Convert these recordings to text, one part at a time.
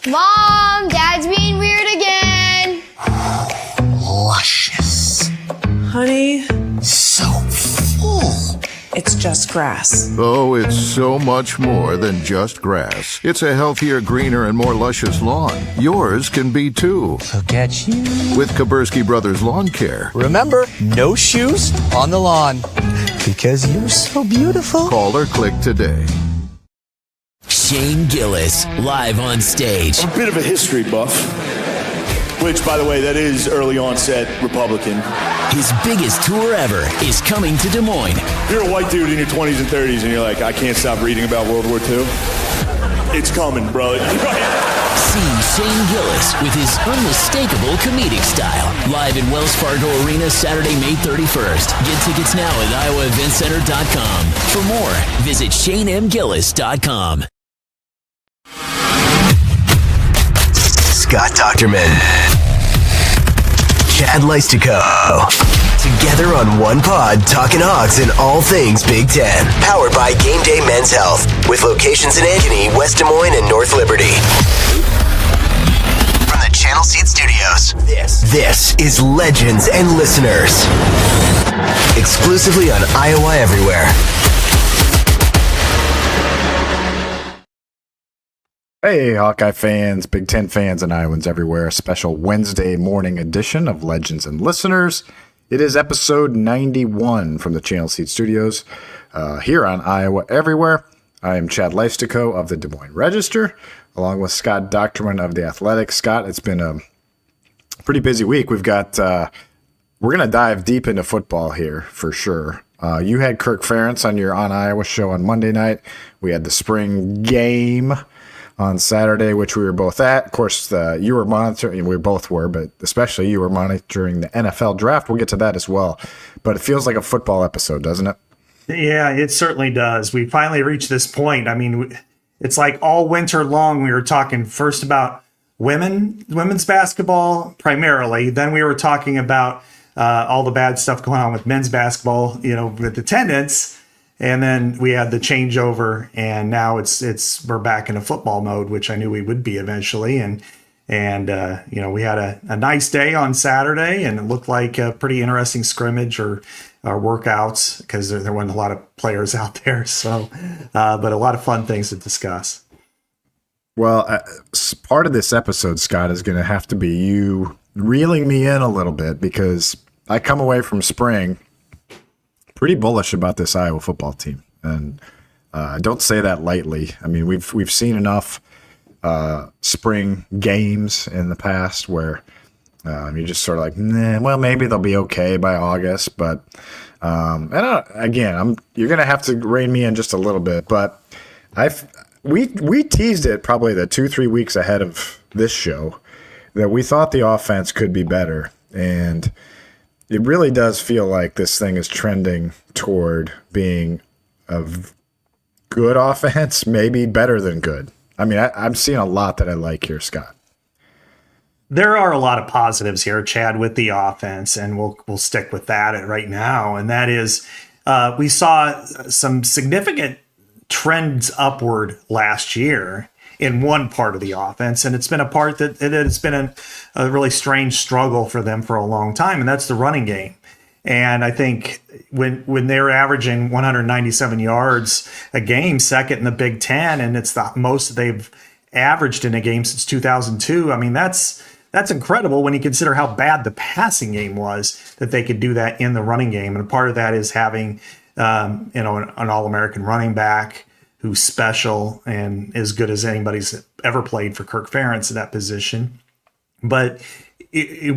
Mom, Dad's being weird again. Luscious. Honey, So full. it's just grass. Oh, it's so much more than just grass. It's a healthier, greener, and more luscious lawn. Yours can be too. Look at you. With 𝗙𝗃𝗏𝗏Brothers Lawn Care. Remember, no shoes on the lawn. Because you're so beautiful. Call or click today. Shane Gillis, live on stage. I'm a bit of a history buff, which, by the way, that is early onset Republican. His biggest tour ever is coming to Des Moines. You're a white dude in your 20s and 30s, and you're like, I can't stop reading about World War II. It's coming, bro. See Shane Gillis with his unmistakable comedic style. Live in Wells Fargo Arena Saturday, May 31st. Get tickets now at iowaeventcenter.com. For more, visit ShaneMGillis.com. Scott Dochterman, 𝗙𝗃𝗏𝗶𝗹. Together on one pod, talking Hawks and all things Big Ten. Powered by GameDay Men's Health, with locations in Ankeny, West Des Moines, and North Liberty. From the Channel Seed Studios, this is Legends and Listeners. Exclusively on Iowa Everywhere. Hey, Hawkeye fans, Big Ten fans, and Iowans everywhere. A special Wednesday morning edition of Legends and Listeners. It is episode 91 from the Channel Seed Studios here on Iowa Everywhere. I am 𝗙𝗃𝗏𝗏𝗏 of the Des Moines Register, along with Scott Dochterman of The Athletic. Scott, it's been a pretty busy week. We've got, we're going to dive deep into football here for sure. You had 𝗀𝗃𝗏𝗏𝗏 on your On Iowa show on Monday night. We had the spring game on Saturday, which we were both at. Of course, you were monitoring, we both were, but especially you were monitoring the NFL draft. We'll get to that as well. But it feels like a football episode, doesn't it? Yeah, it certainly does. We finally reached this point. I mean, it's like all winter long we were talking first about women's basketball primarily. Then we were talking about all the bad stuff going on with men's basketball, with attendance. And then we had the changeover, and now we're back into football mode, which I knew we would be eventually. And we had a nice day on Saturday, and it looked like a pretty interesting scrimmage or workouts because there weren't a lot of players out there. So, but a lot of fun things to discuss. Well, part of this episode, Scott, is going to have to be you reeling me in a little bit because I come away from spring pretty bullish about this Iowa football team, and I don't say that lightly. I mean, we've seen enough spring games in the past where you're just sort of like, well, maybe they'll be okay by August. But you're gonna have to rein me in just a little bit. But we teased it probably the 2-3 weeks ahead of this show that we thought the offense could be better, and it really does feel like this thing is trending toward being a good offense, maybe better than good. I mean, I'm seeing a lot that I like here, Scott. There are a lot of positives here, Chad, with the offense, and we'll stick with that right now. And that is, we saw some significant trends upward last year in one part of the offense, and it's been a part that it's been a really strange struggle for them for a long time, and that's the running game. And I think when they're averaging 197 yards a game, second in the Big Ten, and it's the most they've averaged in a game since 2002. I mean, that's incredible when you consider how bad the passing game was, that they could do that in the running game. And part of that is having an All-American running back who's special and as good as anybody's ever played for 𝗀𝗃𝗏𝗏𝗏 in that position. But we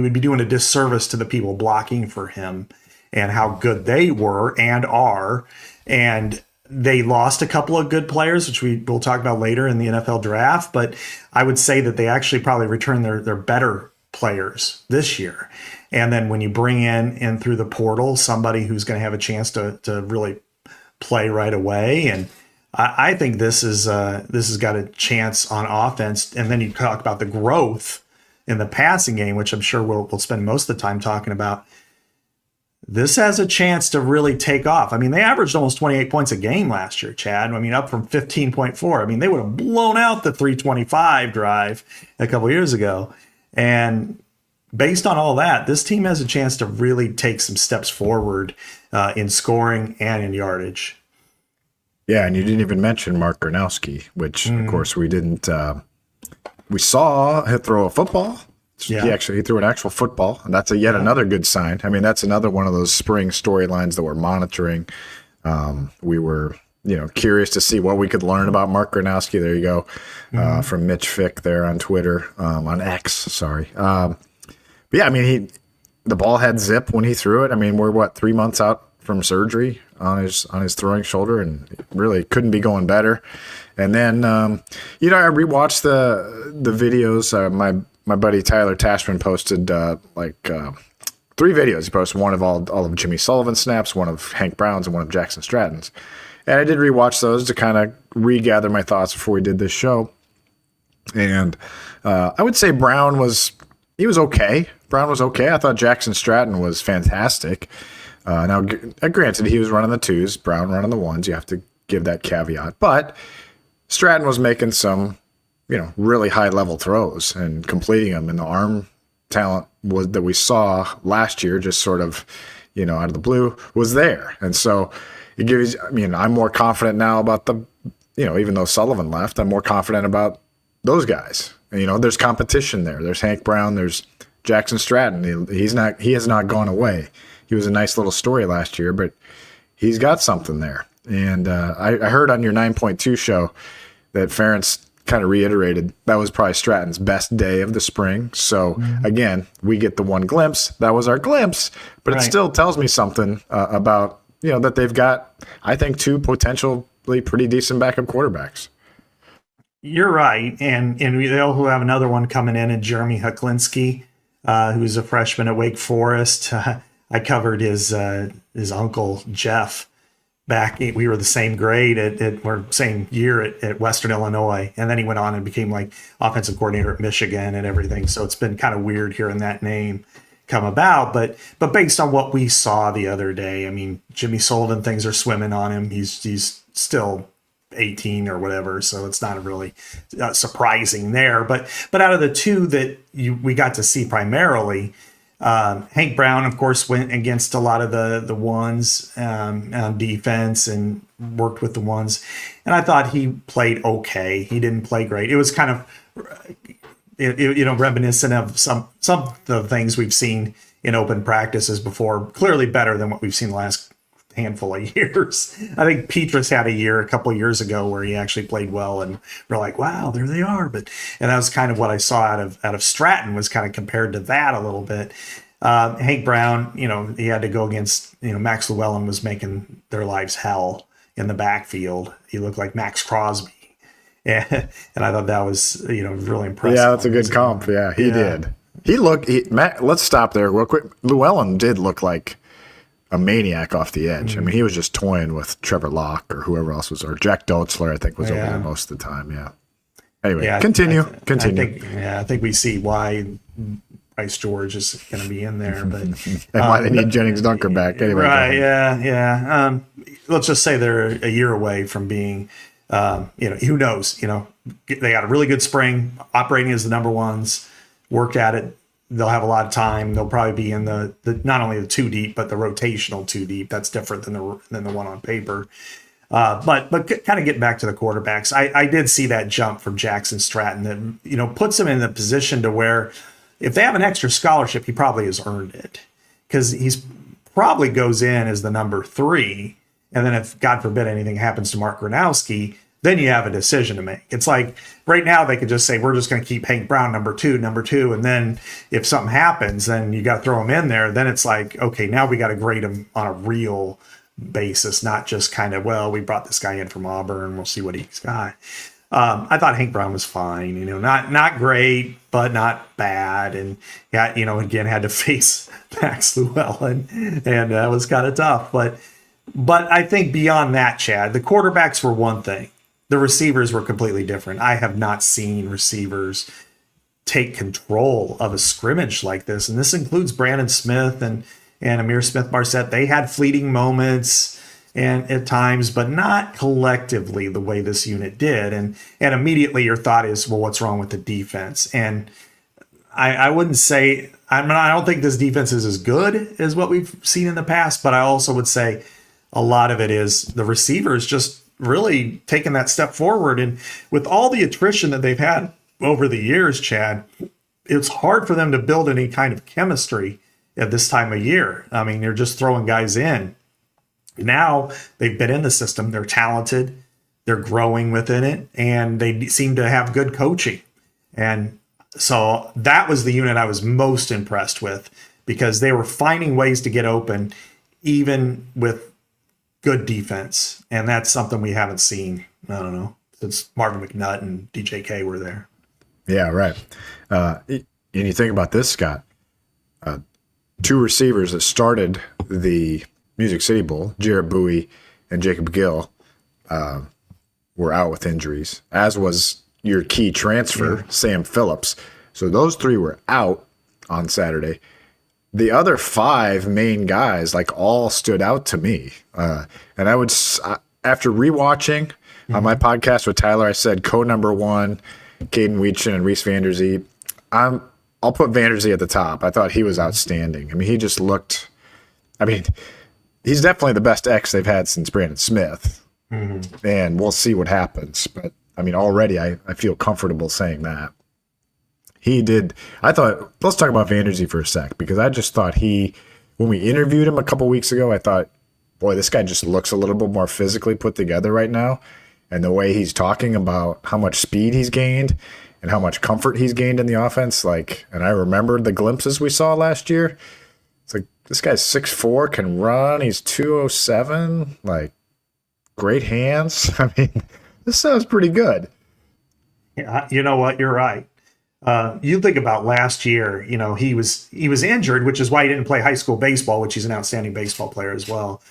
would be doing a disservice to the people blocking for him and how good they were and are. And they lost a couple of good players, which we'll talk about later in the NFL draft. But I would say that they actually probably returned their better players this year. And then when you bring in through the portal somebody who's going to have a chance to really play right away, and I think this has got a chance on offense. And then you talk about the growth in the passing game, which I'm sure we'll spend most of the time talking about. this has a chance to really take off. I mean, they averaged almost 28 points a game last year, Chad. I mean, up from 15.4. I mean, they would have blown out the 325 drive a couple years ago. And based on all that, this team has a chance to really take some steps forward in scoring and in yardage. Yeah, and you didn't even mention Mark Gronowski, which, of course, we didn't. We saw him throw a football. Yeah. He threw an actual football, and that's yet another good sign. I mean, that's another one of those spring storylines that we're monitoring. We were, curious to see what we could learn about Mark Gronowski. There you go, from Mitch Fick there on Twitter, on X. Sorry. But yeah, I mean, the ball had zip when he threw it. I mean, we're 3 months out from surgery on his throwing shoulder, and really couldn't be going better. And then, I rewatched the videos. My buddy Tyler Tashman posted 3 videos. He posted one of all of Jimmy Sullivan's snaps, one of Hank Brown's, and one of Jackson Stratton's. And I did rewatch those to kind of regather my thoughts before we did this show. And I would say Brown was okay. Brown was okay. I thought Jackson Stratton was fantastic. Now, granted, he was running the 2s, Brown running the 1s. You have to give that caveat. But Stratton was making some really high level throws and completing them, and the arm talent that we saw last year, just sort of, out of the blue, was there. And so it gives, I'm more confident now about even though Sullivan left, I'm more confident about those guys. And, there's competition there. There's Hank Brown, there's Jackson Stratton. He has not gone away. He was a nice little story last year, but he's got something there. And I heard on your 9.2 show that Ferentz kind of reiterated that was probably Stratton's best day of the spring. So again, we get the one glimpse. That was our glimpse, but it still tells me something about, that they've got, I think, 2 potentially pretty decent backup quarterbacks. You're right. And we also have another one coming in Jeremy Huklinski, who's a freshman at Wake Forest. I covered his uncle, Jeff, back. We were the same grade or same year at Western Illinois. And then he went on and became offensive coordinator at Michigan and everything. So it's been kind of weird hearing that name come about. But based on what we saw the other day, I mean, Jimmy Sullivan, things are swimming on him. He's still 18 or whatever. So it's not really surprising there. But out of the 2 that we got to see primarily, Hank Brown, of course, went against a lot of the 1s on defense and worked with the 1s. And I thought he played okay. He didn't play great. It was kind of, reminiscent of some of the things we've seen in open practices before. Clearly better than what we've seen the last handful of years. I think Petrus had a couple of years ago where he actually played well, and we're like, wow, there they are. And that was kind of what I saw out of Stratton, was kind of compared to that a little bit. Hank Brown, he had to go against, Max Llewellyn was making their lives hell in the backfield. He looked like Max Crosby. And I thought that was, really impressive. Yeah, that's a good comp. Yeah, he did. Let's stop there real quick. Llewellyn did look like a maniac off the edge. I mean, he was just toying with Trevor Locke or whoever else was, or Jack Dotzler, I think, was over there most of the time. Yeah. Anyway, continue. I think we see why Bryce George is going to be in there, but and why they need Jennings Dunker back. Anyway, right? Yeah. Let's just say they're a year away from being, who knows? They got a really good spring, operating as the number 1s, worked at it. They'll have a lot of time. They'll probably be in the not only the 2 deep, but the rotational 2 deep. That's different than the one on paper. But kind of getting back to the quarterbacks, I did see that jump from Jackson Stratton that puts him in the position to where if they have an extra scholarship, he probably has earned it, because he's probably goes in as the number 3, and then if God forbid anything happens to Mark Gronowski, then you have a decision to make. It's like right now they could just say, we're just going to keep Hank Brown number two. And then if something happens, then you got to throw him in there. Then it's like, okay, now we got to grade him on a real basis, not just kind of, well, we brought this guy in from Auburn, we'll see what he's got. I thought Hank Brown was fine, not great, but not bad. And yeah, again, had to face Max Llewellyn, and that was kind of tough. But I think beyond that, Chad, the quarterbacks were one thing. The receivers were completely different. I have not seen receivers take control of a scrimmage like this. And this includes Brandon Smith and and Ihmir Smith-Marsette, they had fleeting moments and at times, but not collectively the way this unit did. And immediately your thought is, well, what's wrong with the defense? And I wouldn't say, I don't think this defense is as good as what we've seen in the past, but I also would say a lot of it is the receivers just really taking that step forward. And with all the attrition that they've had over the years, Chad, it's hard for them to build any kind of chemistry at this time of year. I mean, you're just throwing guys in. Now they've been in the system. They're talented. They're growing within it, and they seem to have good coaching. And so that was the unit I was most impressed with, because they were finding ways to get open, even with good defense. And that's something we haven't seen, I don't know, since Marvin McNutt and DJK were there. Yeah, right. And you think about this, Scott. Two receivers that started the Music City Bowl, Jarrett Bowie and Jacob Gill, were out with injuries, as was your key transfer, Sam Phillips. So those three were out on Saturday. The other five main guys, like, all stood out to me. And I would, after rewatching on my podcast with Tyler, I said number one, Caden Weechin and Reese Vanderzee. I'll put Vanderzee at the top. I thought he was outstanding. I mean, he just looked, he's definitely the best X they've had since Brandon Smith. Mm-hmm. And we'll see what happens. But, already I feel comfortable saying that. He did. I thought, let's talk about Vanderzee for a sec, because I just thought when we interviewed him a couple weeks ago, I thought, boy, this guy just looks a little bit more physically put together right now. And the way he's talking about how much speed he's gained and how much comfort he's gained in the offense. And I remembered the glimpses we saw last year. It's like, this guy's 6'4", can run. He's 207, great hands. This sounds pretty good. Yeah, you know what? You're right. You think about last year, he was injured, which is why he didn't play high school baseball, which he's an outstanding baseball player as well.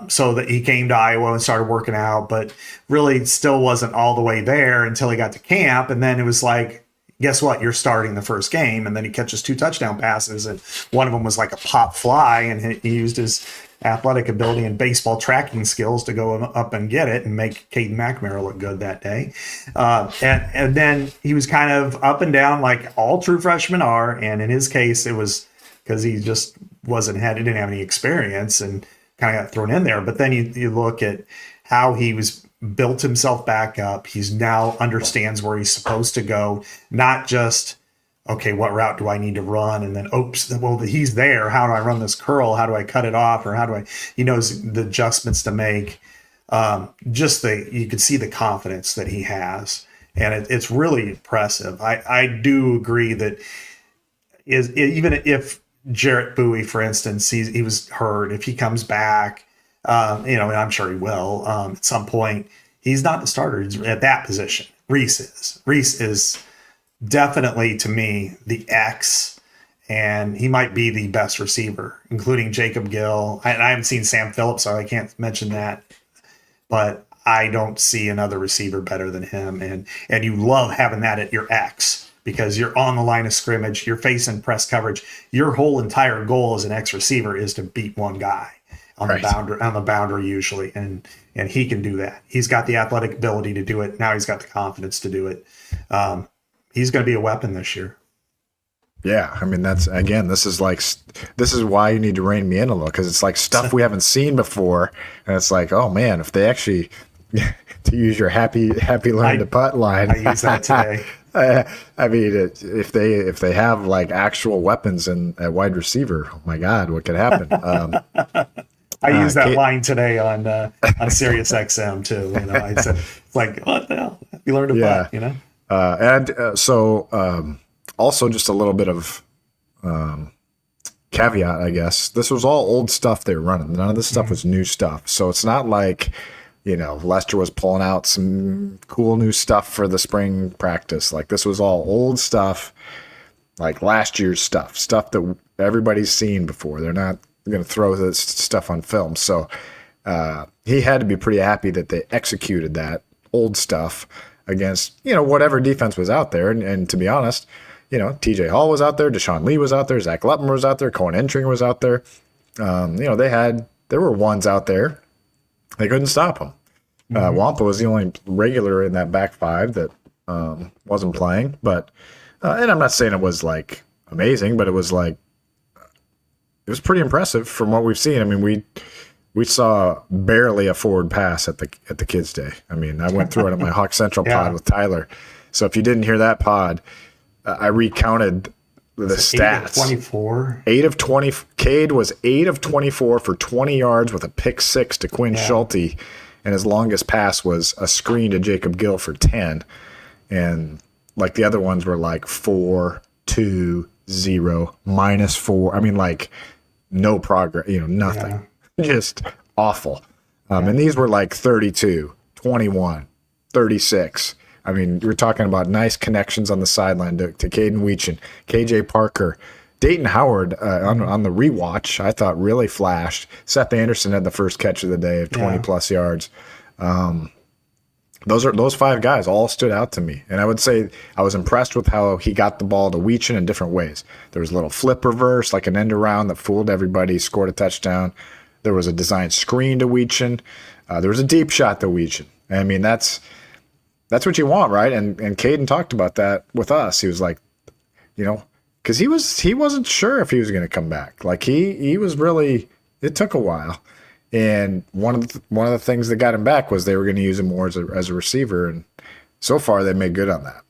So that he came to Iowa and started working out, but really still wasn't all the way there until he got to camp. And then it was like, guess what? You're starting the first game. And then he catches 2 touchdown passes, and one of them was like a pop fly, and he used his athletic ability and baseball tracking skills to go up and get it and make Caden McNamara look good that day. And then he was kind of up and down like all true freshmen are. And in his case, it was because he just didn't have any experience and kind of got thrown in there. But then you look at how he was built himself back up. He's now understands where he's supposed to go, not just, okay, what route do I need to run? And then, he's there. How do I run this curl? How do I cut it off? Or how do he knows the adjustments to make. You could see the confidence that he has. And it's really impressive. I do agree that even if Jarrett Bowie, for instance, he was hurt, if he comes back, and I'm sure he will at some point, he's not the starter at that position. Reese is definitely, to me, the X, and he might be the best receiver, including Jacob Gill. I haven't seen Sam Phillips, so I can't mention that, but I don't see another receiver better than him. And you love having that at your X, because you're on the line of scrimmage, you're facing press coverage. Your whole entire goal as an X receiver is to beat one guy on the boundary usually, and he can do that. He's got the athletic ability to do it. Now he's got the confidence to do it. He's going to be a weapon this year. Yeah, this is why you need to rein me in a little, because it's like stuff we haven't seen before, and it's like, oh man, if they actually, to use your happy learn to putt line, I use that today. If they have like actual weapons at wide receiver, oh my God, what could happen? I used that line today on Sirius XM too. I said, it's like, what the hell? You learned to putt, So also just a little bit of caveat, I guess. This was all old stuff they were running. None of this stuff was new stuff. So it's not like, Lester was pulling out some cool new stuff for the spring practice. Like, this was all old stuff, like last year's stuff that everybody's seen before. They're not going to throw this stuff on film. So he had to be pretty happy that they executed that old stuff against, whatever defense was out there. And to be honest, TJ Hall was out there, Deshaun Lee was out there, Zach Lutman was out there, Cohen Entring was out there. There were ones out there. They couldn't stop him. Wampa was the only regular in that back five that wasn't playing. But and I'm not saying it was like amazing, but it was pretty impressive from what we've seen. I mean, we saw barely a forward pass at the kids' day. I mean, I went through it on my Hawk Central pod with Tyler. So if you didn't hear that pod, I recounted the stats. 8 of 20. Cade was 8 of 24 for 20 yards with a pick 6 to 𝗀𝗏𝗄𝗏, and his longest pass was a screen to Jacob Gill for 10. And like the other ones were like 4, 2, 0, -4. I mean, like no progress, nothing. Just awful. And these were like 32, 21, 36. I mean, we're talking about nice connections on the sideline to Caden Weechin, KJ Parker, Dayton Howard on the rewatch. I thought really flashed. Seth Anderson had the first catch of the day of 20 plus yards. Those 5 guys all stood out to me, and I would say I was impressed with how he got the ball to Weechin in different ways. There was a little flip reverse, like an end around that fooled everybody, scored a touchdown. There was a designed screen to Weechin. There was a deep shot to Weechin. I mean, that's what you want, right? And Caden talked about that with us. He was like, because he wasn't sure if he was going to come back. Like he was really. It took a while, and one of the things that got him back was they were going to use him more as a receiver, and so far they made good on that.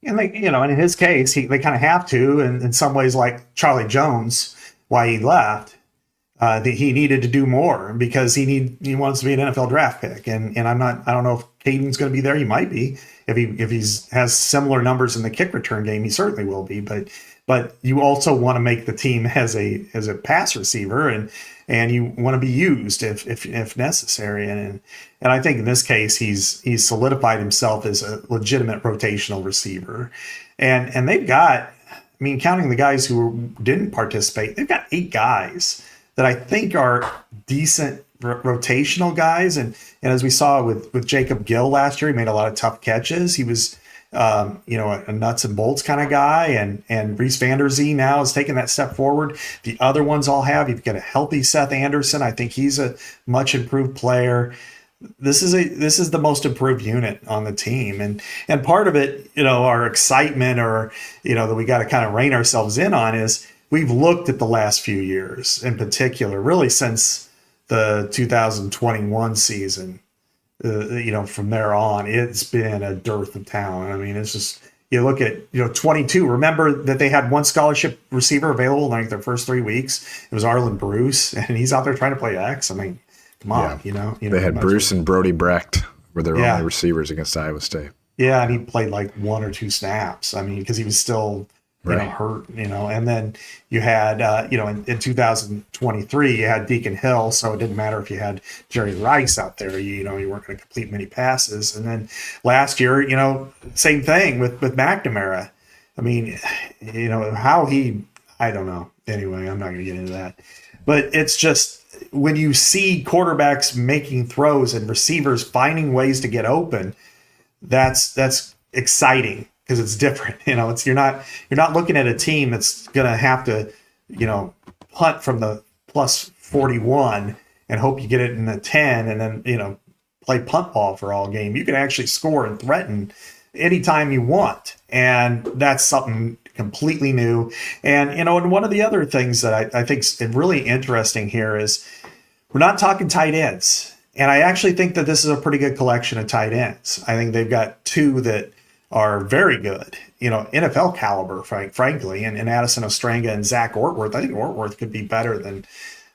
And and in his case, they kind of have to, and in some ways, like Charlie Jones, why he left. That he needed to do more because he wants to be an NFL draft pick, and I don't know if Caden's going to be there. He might be if he has similar numbers in the kick return game. He certainly will be, but you also want to make the team as a pass receiver, and you want to be used if necessary. And I think in this case he's solidified himself as a legitimate rotational receiver, and they've got, counting the guys who didn't participate, they've got 8 guys that I think are decent rotational guys. And as we saw with Jacob Gill last year, he made a lot of tough catches. He was, a nuts and bolts kind of guy. And Reese Vanderzee now is taking that step forward. The other ones all have. You've got a healthy Seth Anderson. I think he's a much improved player. This is the most improved unit on the team. And part of it, our excitement or, that we got to kind of rein ourselves in on is, we've looked at the last few years in particular, really since the 2021 season, from there on, it's been a dearth of talent. I mean, it's just, you look at, 22, remember that they had one scholarship receiver available in like their first 3 weeks. It was Arlen Bruce, and he's out there trying to play X. I mean, come on, They had Bruce and Brody Brecht were their only receivers against Iowa State. Yeah, and he played like 1 or 2 snaps. I mean, because he was still hurt, and then you had, in 2023, you had Deacon Hill. So it didn't matter if you had Jerry Rice out there, you weren't going to complete many passes. And then last year, same thing with McNamara. I mean, I don't know. Anyway, I'm not going to get into that, but it's just when you see quarterbacks making throws and receivers finding ways to get open, that's exciting. Because it's different, you're not looking at a team that's gonna have to, punt from the plus 41 and hope you get it in the 10 and then play punt ball for all game. You can actually score and threaten anytime you want, and that's something completely new. And and one of the other things that I think is really interesting here is we're not talking tight ends, and I actually think that this is a pretty good collection of tight ends. I think they've got 2 that are very good, NFL caliber, frankly, and Addison Ostrenga and Zach Ortworth. I think Ortworth could be better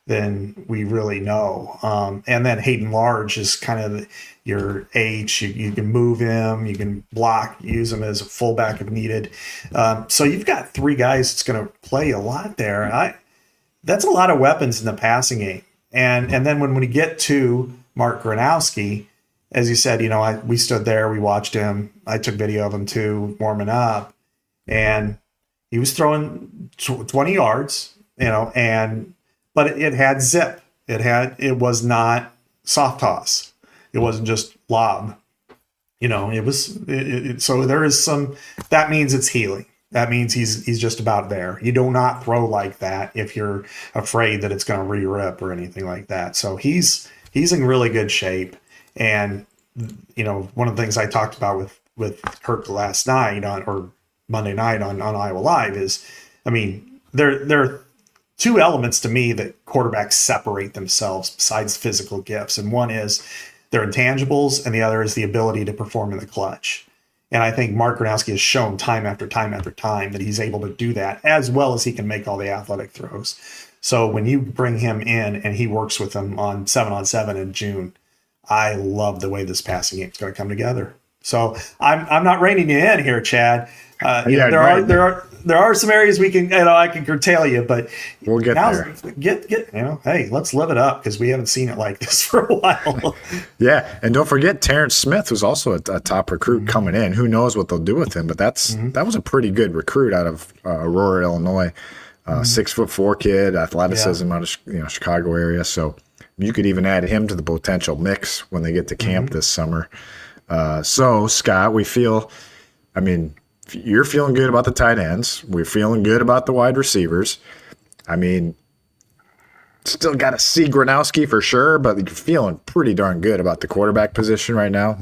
than we really know. And then Hayden Large is kind of your H. You can move him, you can block, use him as a fullback if needed. So you've got 3 guys that's going to play a lot there. That's a lot of weapons in the passing game. And then when we get to Mark Gronowski, as you said, we stood there, we watched him. I took video of him too, warming up, and he was throwing 20 yards, but it had zip. It was not soft toss. It wasn't just lob. So there is some, that means it's healing. That means he's just about there. You do not throw like that if you're afraid that it's going to re-rip or anything like that. So he's in really good shape. And one of the things I talked about with Kirk last night or Monday night on Iowa Live is, I mean, there are two elements to me that quarterbacks separate themselves besides physical gifts. And one is their intangibles, and the other is the ability to perform in the clutch. And I think Mark Gronowski has shown time after time after time that he's able to do that, as well as he can make all the athletic throws. So when you bring him in and he works with them on 7-on-7 in June, I love the way this passing game is going to come together. So I'm not reining you in here, Chad. There are some areas we can, I can curtail you, but we'll get there. Hey, let's live it up because we haven't seen it like this for a while. Yeah, and don't forget Terrence Smith, who's also a top recruit coming in. Who knows what they'll do with him? But that was a pretty good recruit out of Aurora, Illinois. 6'4" kid, athleticism out of Chicago area. So you could even add him to the potential mix when they get to camp this summer. So Scott, we feel, you're feeling good about the tight ends. We're feeling good about the wide receivers. Still got to see Gronowski for sure, but you're feeling pretty darn good about the quarterback position right now.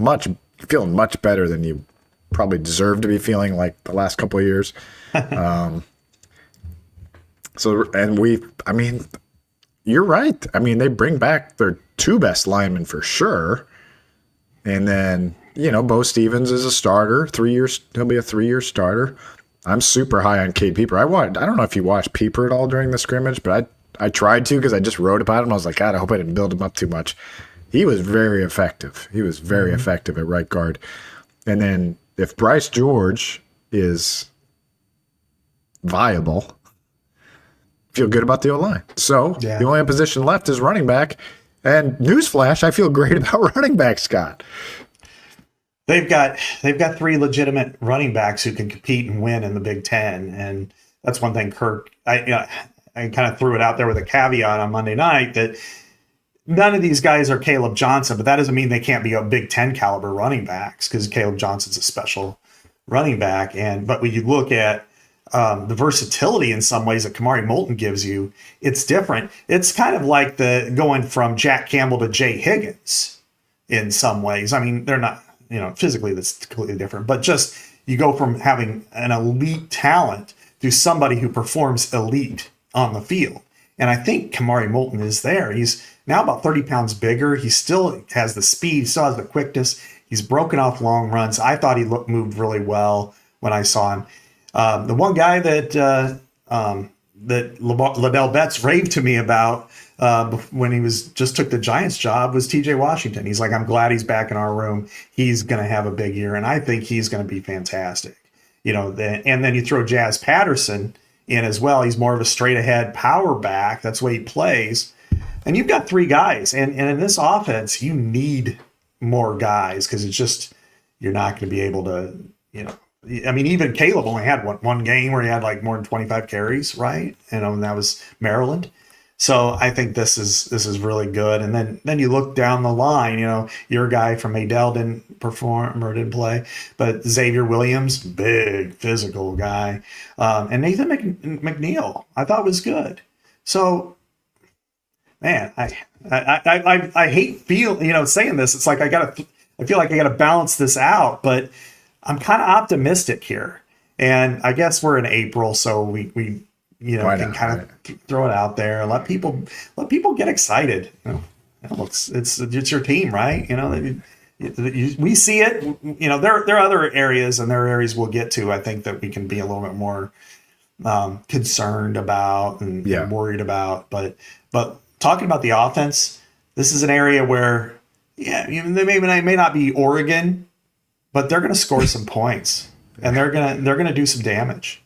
Feeling much better than you probably deserve to be feeling like the last couple of years. You're right. They bring back their two best linemen for sure. And then, Bo Stevens is a starter. 3 years, he'll be a 3-year starter. I'm super high on Cade Pieper. I don't know if you watched Pieper at all during the scrimmage, but I tried to because I just wrote about him. I was like, God, I hope I didn't build him up too much. He was very effective. He was very effective at right guard. And then if Bryce George is viable, feel good about the O-line. So the only position left is running back. And newsflash, I feel great about running back, Scott. They've got 3 legitimate running backs who can compete and win in the Big Ten, and that's one thing. Kirk, I kind of threw it out there with a caveat on Monday night that none of these guys are Caleb Johnson, but that doesn't mean they can't be a Big Ten caliber running backs because Caleb Johnson's a special running back. But when you look at the versatility in some ways that Kamari Moulton gives you, it's different. It's kind of like the going from Jack Campbell to Jay Higgins in some ways. They're not, physically that's completely different, but just you go from having an elite talent to somebody who performs elite on the field. And I think Kamari Moulton is there. He's now about 30 pounds bigger. He still has the speed, still has the quickness. He's broken off long runs. I thought he moved really well when I saw him. The one guy that Liddell Betts raved to me about when he just took the Giants job was TJ Washington. He's like, I'm glad he's back in our room. He's going to have a big year, and I think he's going to be fantastic. And then you throw Jazz Patterson in as well. He's more of a straight ahead power back. That's the way he plays. And you've got 3 guys, and in this offense, you need more guys because it's just you're not going to be able to, even Caleb only had one game where he had like more than 25 carries, right? And that was Maryland. So I think this is really good. And then you look down the line, your guy from Adele didn't perform or didn't play, but Xavier Williams, big physical guy, and Nathan McNeil, I thought was good. So, man, I hate saying this. It's like I feel like I gotta balance this out, but I'm kind of optimistic here, and I guess we're in April, so we can kind of throw it out there and let people get excited. It's your team, right? We see it. There are other areas, and there are areas we'll get to. I think that we can be a little bit more concerned about and worried about. But talking about the offense, this is an area where they may not be Oregon, but they're going to score some points, and they're going to do some damage.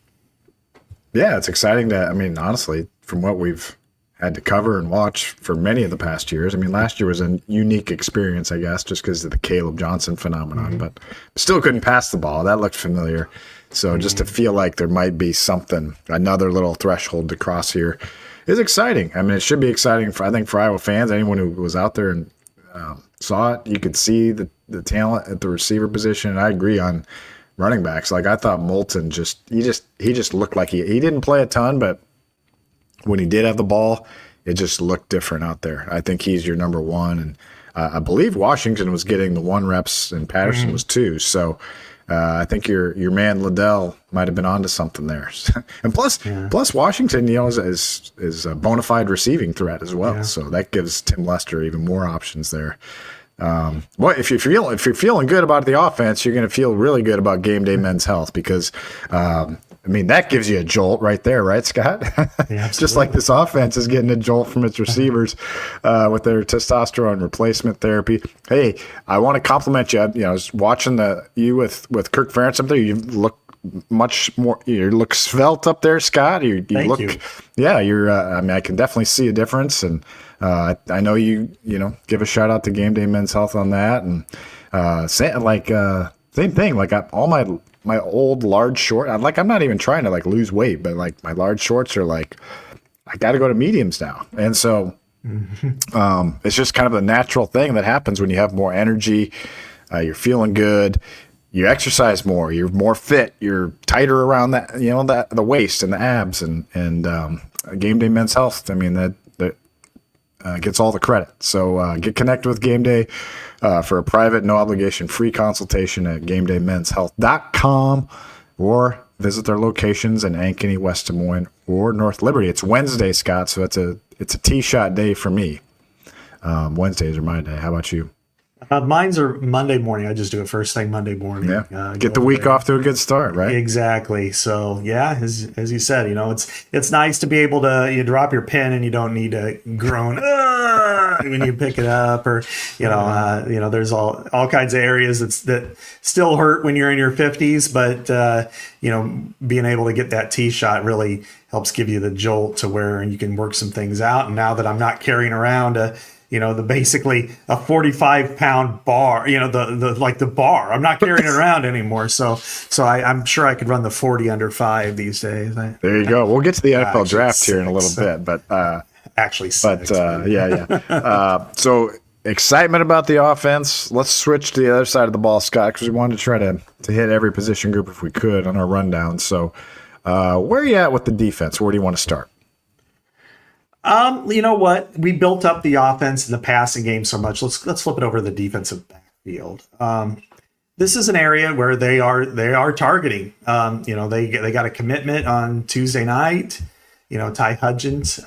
Yeah, it's exciting to, honestly, from what we've had to cover and watch for many of the past years. Last year was a unique experience, I guess, just because of the Caleb Johnson phenomenon, but still couldn't pass the ball. That looked familiar. So just to feel like there might be something, another little threshold to cross here is exciting. It should be exciting for Iowa fans, anyone who was out there and saw it. You could see the talent at the receiver position. And I agree on running backs. Like I thought Moulton he just looked like he didn't play a ton, but when he did have the ball, it just looked different out there. I think he's your number one, and I believe Washington was getting the 1 reps and Patterson was 2. So I think your man Liddell might have been onto something there. And plus Washington, is a bona fide receiving threat as well. Yeah. So that gives Tim Lester even more options there. Well, if you're feeling good about the offense, you're going to feel really good about Game Day Men's Health because, that gives you a jolt right there, right, Scott? Yeah, just like this offense is getting a jolt from its receivers with their testosterone replacement therapy. Hey, I want to compliment you. I was watching you with Kirk Ferentz up there. You look much more. You look svelte up there, Scott. Thank you. Yeah, you're. I can definitely see a difference, and I know you give a shout out to Game Day Men's Health on that, and same thing. Like all my old large short. I'm not even trying to lose weight, but my large shorts are I got to go to mediums now, and so it's just kind of a natural thing that happens when you have more energy. You're feeling good. You exercise more. You're more fit. You're tighter around the waist and the abs, and Game Day Men's Health. That gets all the credit. So get connected with Game Day for a private, no obligation, free consultation at GameDayMen'sHealth.com or visit their locations in Ankeny, West Des Moines, or North Liberty. It's Wednesday, Scott, so it's a tee shot day for me. Wednesdays are my day. How about you? Mine's are Monday morning. I just do it first thing Monday morning. Yeah. Get the week off to a good start, right? Exactly. So yeah, as you said, it's nice to be able to you drop your pen and you don't need to groan when you pick it up, or there's all kinds of areas that still hurt when you're in your 50s, but being able to get that tee shot really helps give you the jolt to where you can work some things out. And now that I'm not carrying around the basically a 45-pound bar, the bar. I'm not carrying it around anymore. So I'm sure I could run the 40 under 5 these days. There you go. We'll get to the NFL draft here in a little bit, but actually, six, yeah. So excitement about the offense. Let's switch to the other side of the ball, Scott, because we wanted to try to hit every position group if we could on our rundown. So where are you at with the defense? Where do you want to start? You know what? We built up the offense in the passing game so much. Let's flip it over to the defensive backfield. This is an area where they are targeting. They got a commitment on Tuesday night. Ty Hudgens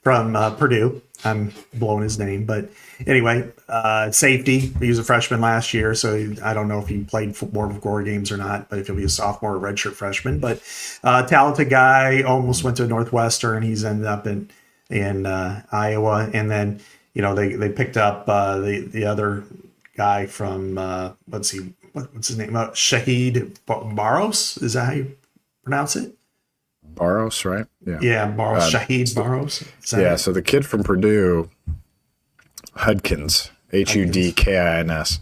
from Purdue. I'm blowing his name, but anyway, safety. He was a freshman last year, so I don't know if he played more of 4 games or not, but if he'll be a sophomore or redshirt freshman. But talented guy, almost went to Northwestern. He's ended up in Iowa, and then they picked up the other guy from what's his name? 𝗀cie𝗶𝗹𝗶. Is that how you pronounce it? Barros, right? Yeah, Barros. 𝗀cie𝗶𝗶𝗶. Yeah, so the kid from Purdue, Hudkins, Hudkins,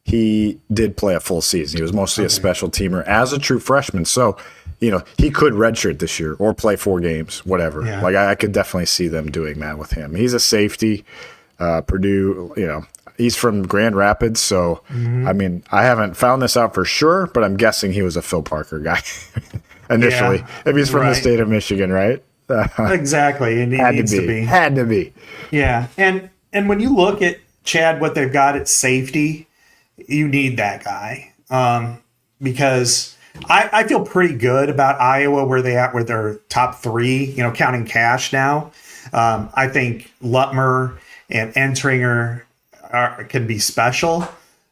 he did play a full season. He was mostly a special teamer as a true freshman. So, he could redshirt this year or play 4 games, whatever. Yeah. I could definitely see them doing that with him. He's a safety. Purdue, he's from Grand Rapids. So, I haven't found this out for sure, but I'm guessing he was a Phil Parker guy. Initially, if he's from the state of Michigan, right? Exactly, and he needs to be. Had to be. Yeah, and when you look at Chad, what they've got at safety, you need that guy because I feel pretty good about Iowa where they at with their top 3. Counting Cash now. I think Lutmer and Entringer can be special.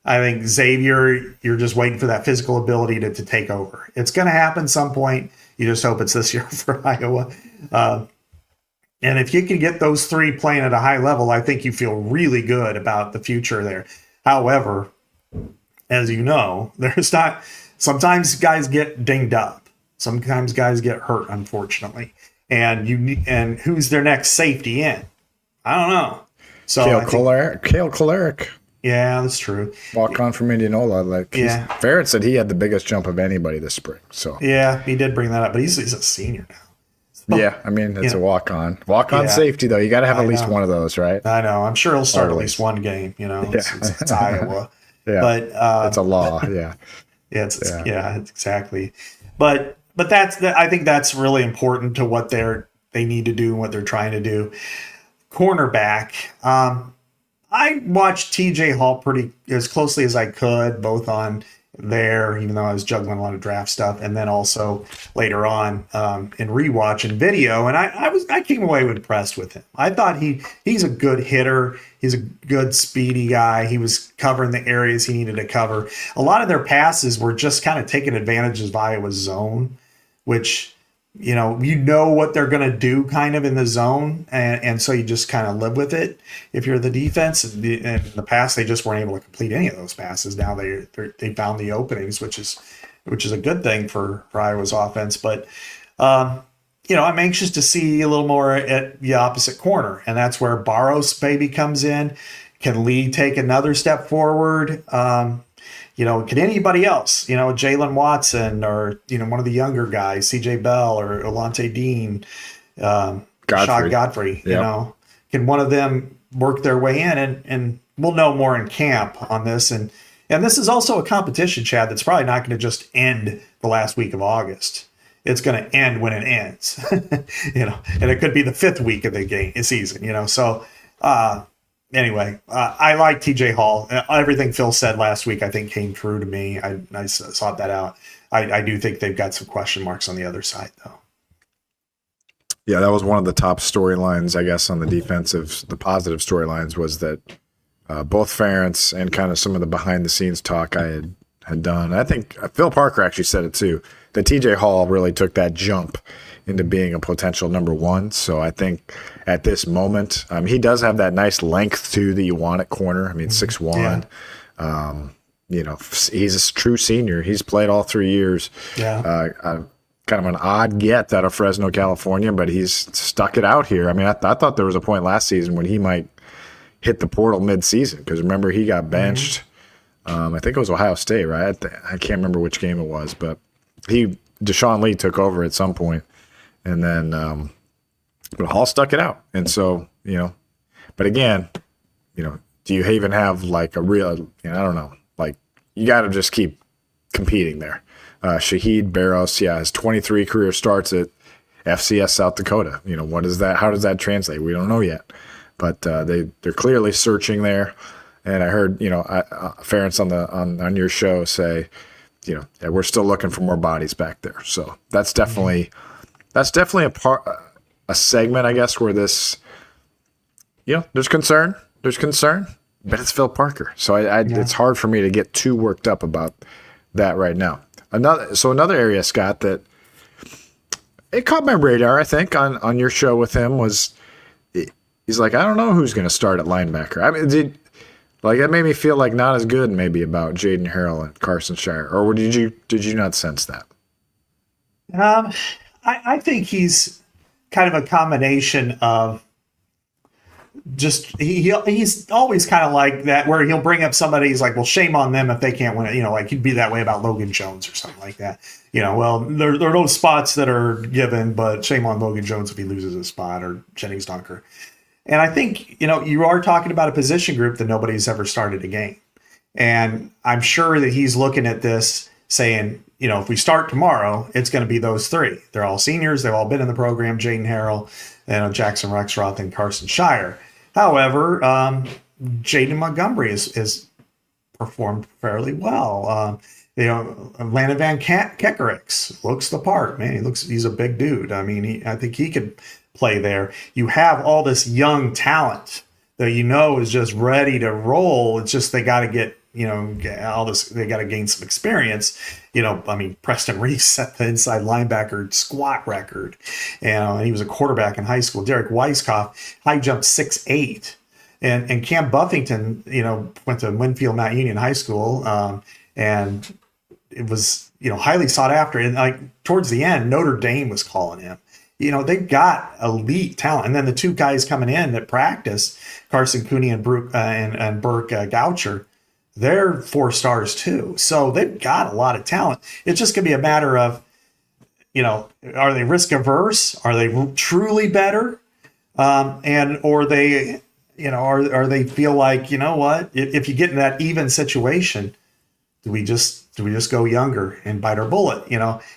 I think Xavier, you're just waiting for that physical ability to take over. It's going to happen some point. You just hope it's this year for Iowa. And if you can get those 3 playing at a high level, I think you feel really good about the future there. However, as you know, there's not. Sometimes guys get dinged up. Sometimes guys get hurt, unfortunately. And who's their next safety in? I don't know. So Cale Kolarek. Yeah, that's true. Walk on from Indianola. Ferret said he had the biggest jump of anybody this spring. So yeah, he did bring that up, but he's a senior now. So, yeah, it's a walk on safety though. You got to have at least one of those, right? I know. I'm sure he'll start at least one game. It's Iowa. Yeah, but it's a law. Yeah, yeah, exactly. But I think that's really important to what they need to do and what they're trying to do. Cornerback. I watched TJ Hall pretty as closely as I could, both on there, even though I was juggling a lot of draft stuff, and then also later on in rewatch and video. And I came away impressed with him. I thought he's a good hitter. He's a good speedy guy. He was covering the areas he needed to cover. A lot of their passes were just kind of taking advantage of Iowa's zone, which you know what they're going to do kind of in the zone. And so you just kind of live with it. If you're the defense, in the past, they just weren't able to complete any of those passes. Now they found the openings, which is a good thing for Iowa's offense. But, I'm anxious to see a little more at the opposite corner. And that's where Barros baby comes in. Can Lee take another step forward? Can anybody else, Jalen Watson or, one of the younger guys, CJ Bell or Alante Dean, Shad Godfrey, can one of them work their way in? And we'll know more in camp on this. And this is also a competition, Chad, that's probably not going to just end the last week of August. It's going to end when it ends, and it could be the 5th week of the season, So, anyway, I like TJ Hall. Everything Phil said last week, I think, came true to me. I sought that out. I do think they've got some question marks on the other side, though. Yeah, that was one of the top storylines, I guess, on the defensive. The positive storylines was that both Ferentz and kind of some of the behind-the-scenes talk I had done. I think Phil Parker actually said it too, that TJ Hall really took that jump into being a potential number one. So I think at this moment, he does have that nice length too that you want at corner. I mean, 6'1". Yeah. He's a true senior. He's played all 3 years. Yeah. Kind of an odd get out of Fresno, California, but he's stuck it out here. I mean, I thought there was a point last season when he might hit the portal mid-season, because remember he got benched. I think it was Ohio State, right? I can't remember which game it was, but Deshaun Lee took over at some point. And then, but Hall stuck it out. And so, but again, do you even have like a real, I don't know, like you got to just keep competing there. Shaheed Barros, his 23 career starts at FCS South Dakota. What is that? How does that translate? We don't know yet, but they're clearly searching there. And I heard, Ferentz on your show say, we're still looking for more bodies back there. So that's definitely. That's definitely a segment, I guess, where this, there's concern, but it's Phil Parker. So it's hard for me to get too worked up about that right now. Another area, Scott, that it caught my radar, I think, on your show with him was, he's like, I don't know who's going to start at linebacker. I mean, that made me feel like not as good maybe about Jaden Harrell and Carson Shire, or did you not sense that? I think he's kind of a combination of just he's always kind of like that, where he'll bring up somebody. He's like, well, shame on them if they can't win it. Like he'd be that way about Logan Jones or something like that. Well, there are no spots that are given, but shame on Logan Jones if he loses a spot, or Jennings Dunker. And I think, you are talking about a position group that nobody's ever started a game. And I'm sure that he's looking at this saying, if we start tomorrow, it's going to be those three. They're all seniors. They've all been in the program: Jaden Harrell, Jackson Rexroth, and Carson Shire. However, Jaden Montgomery is performed fairly well. Landon Van Kekerix looks the part. Man, he's a big dude. I mean, I think he could play there. You have all this young talent that is just ready to roll. It's just they got to get all this. They got to gain some experience. Preston Reese set the inside linebacker squat record, and he was a quarterback in high school. Derek Weisskopf high jumped 6'8", and Cam Buffington, went to Winfield Mount Union High School, and it was highly sought after. And like towards the end, Notre Dame was calling him. They've got elite talent. And then the two guys coming in that practice, Carson Cooney and Burke Goucher, they're 4 stars too. So they've got a lot of talent. It's just going to be a matter of, are they risk averse? Are they truly better? Or they or they feel like, you know what, if you get in that even situation, do we just go younger and bite our bullet?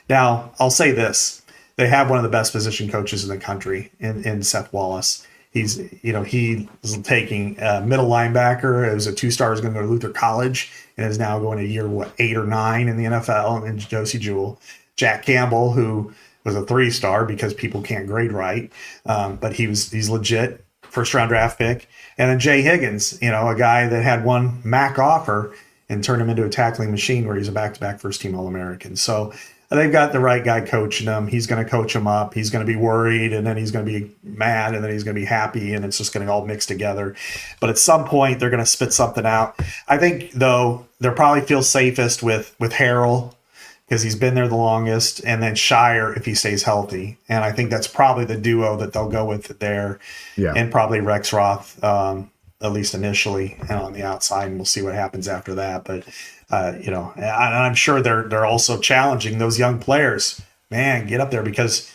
Now I'll say this: they have one of the best position coaches in the country in Seth Wallace. He's was taking a middle linebacker. It was a 2-star, was going to go to Luther College, and is now going to year 8 or 9 in the NFL. And 𝗀𝗙cie 𝗰𝗶𝗹, Jack Campbell, who was a 3-star because people can't grade right, but he's legit, first-round draft pick. And then Jay Higgins, a guy that had one MAC offer and turned him into a tackling machine where he's a back-to-back first-team All-American. So they've got the right guy coaching him. He's going to coach him up. He's going to be worried, and then he's going to be mad, and then he's going to be happy, and it's just going to all mix together. But at some point, they're going to spit something out. I think, though, they'll probably feel safest with Harrell because he's been there the longest, and then Shire if he stays healthy. And I think that's probably the duo that they'll go with there, and probably Rexroth, at least initially, and on the outside, and we'll see what happens after that. But and I'm sure they're also challenging those young players. Man, get up there, because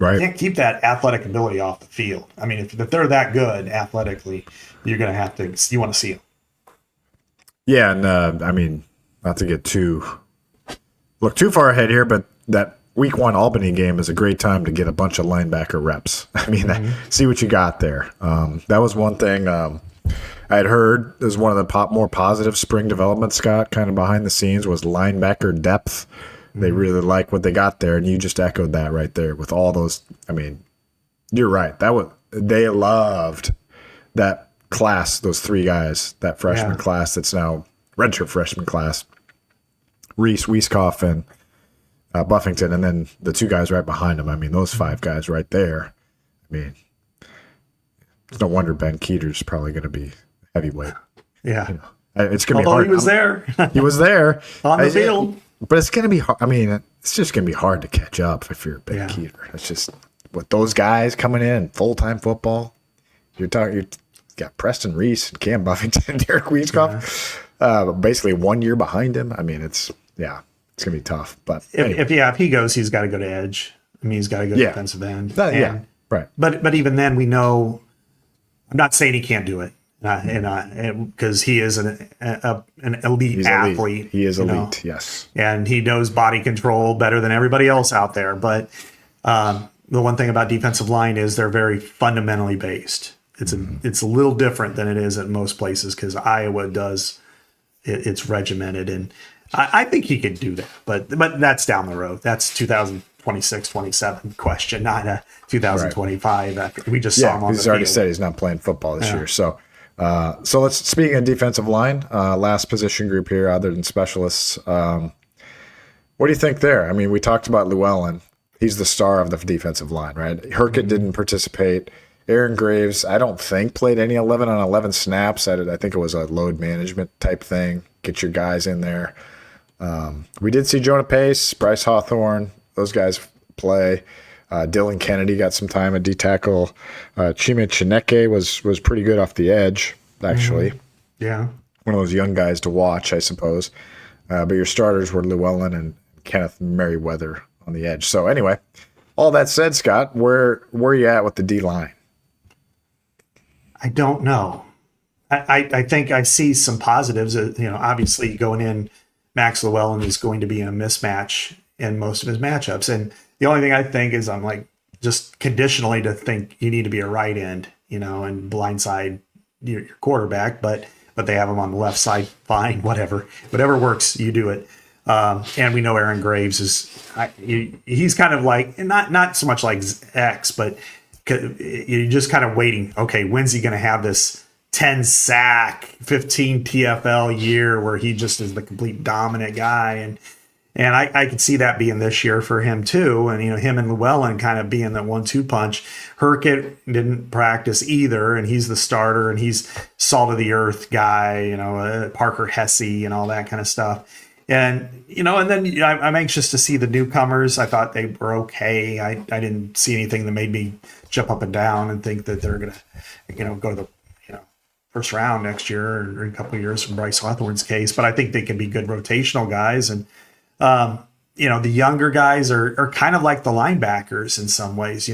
you can't keep that athletic ability off the field. I mean, if they're that good athletically, you're going to have to. You want to see them. Yeah, and I mean, not to look too far ahead here, but that Week 1 Albany game is a great time to get a bunch of linebacker reps. I mean, see what you got there. That was one thing. I had heard is one of the more positive spring development, Scott, kind of behind the scenes, was linebacker depth. They really like what they got there, and you just echoed that right there with all those. I mean, you're right. They loved that class, those 3 guys, that freshman class that's now redshirt freshman class, Reese, Weiskopf, and Buffington, and then the 2 guys right behind him. I mean, those 5 guys right there. I mean, it's no wonder Ben Keeter's probably going to be heavyweight. Yeah. It's going to be hard. He was there. He was there. On the field. But it's going to be hard. I mean, it's just going to be hard to catch up if you're Ben Keeter. It's just with those guys coming in full-time football. You got Preston Reese and Cam Buffington and Derek Weiskopf, basically 1 year behind him. I mean, it's going to be tough. But anyway. if he goes, he's got to go to edge. I mean, he's got to go defensive end. Right. But even then, we know. I'm not saying he can't do it, because he is an elite athlete. He is elite, yes. And he knows body control better than everybody else out there. But the one thing about defensive line is they're very fundamentally based. It's a little different than it is at most places, because Iowa does it's regimented, and I think he could do that. But that's down the road. That's 2026, 27 question, not a 2025. Right. We just saw him on the field. He's already said he's not playing football this year. So speaking of defensive line, last position group here other than specialists. What do you think there? I mean, we talked about Llewellyn. He's the star of the defensive line, right? Hrkitt didn't participate. Aaron Graves, I don't think, played any 11 on 11 snaps. I think it was a load management type thing. Get your guys in there. We did see Jonah Pace, Bryce Hawthorne, those guys play. Dylan Kennedy got some time at D-tackle. Chima Chineke was pretty good off the edge, actually. Yeah. One of those young guys to watch, I suppose. But your starters were Llewellyn and Kenneth Merriweather on the edge. So anyway, all that said, Scott, where are you at with the D-line? I don't know. I think I see some positives. Obviously going in, Max Llewellyn is going to be in a mismatch in most of his matchups. And the only thing I think is I'm like just conditionally to think you need to be a right end, and blindside your quarterback, but they have him on the left side. Fine, whatever works, you do it. And we know Aaron Graves he's kind of like, not so much like X, but you're just kind of waiting. Okay, when's he going to have this 10 sack, 15 TFL year where he just is the complete dominant guy? And I could see that being this year for him too. And, him and Llewellyn kind of being that 1-2 punch. Hrkitt didn't practice either, and he's the starter, and he's salt of the earth guy, Parker Hesse and all that kind of stuff. And, and then I'm anxious to see the newcomers. I thought they were okay. I didn't see anything that made me jump up and down and think that they're going to, go to the, first round next year or a couple of years from Bryce Hawthorne's case. But I think they can be good rotational guys. And, the younger guys are kind of like the linebackers in some ways.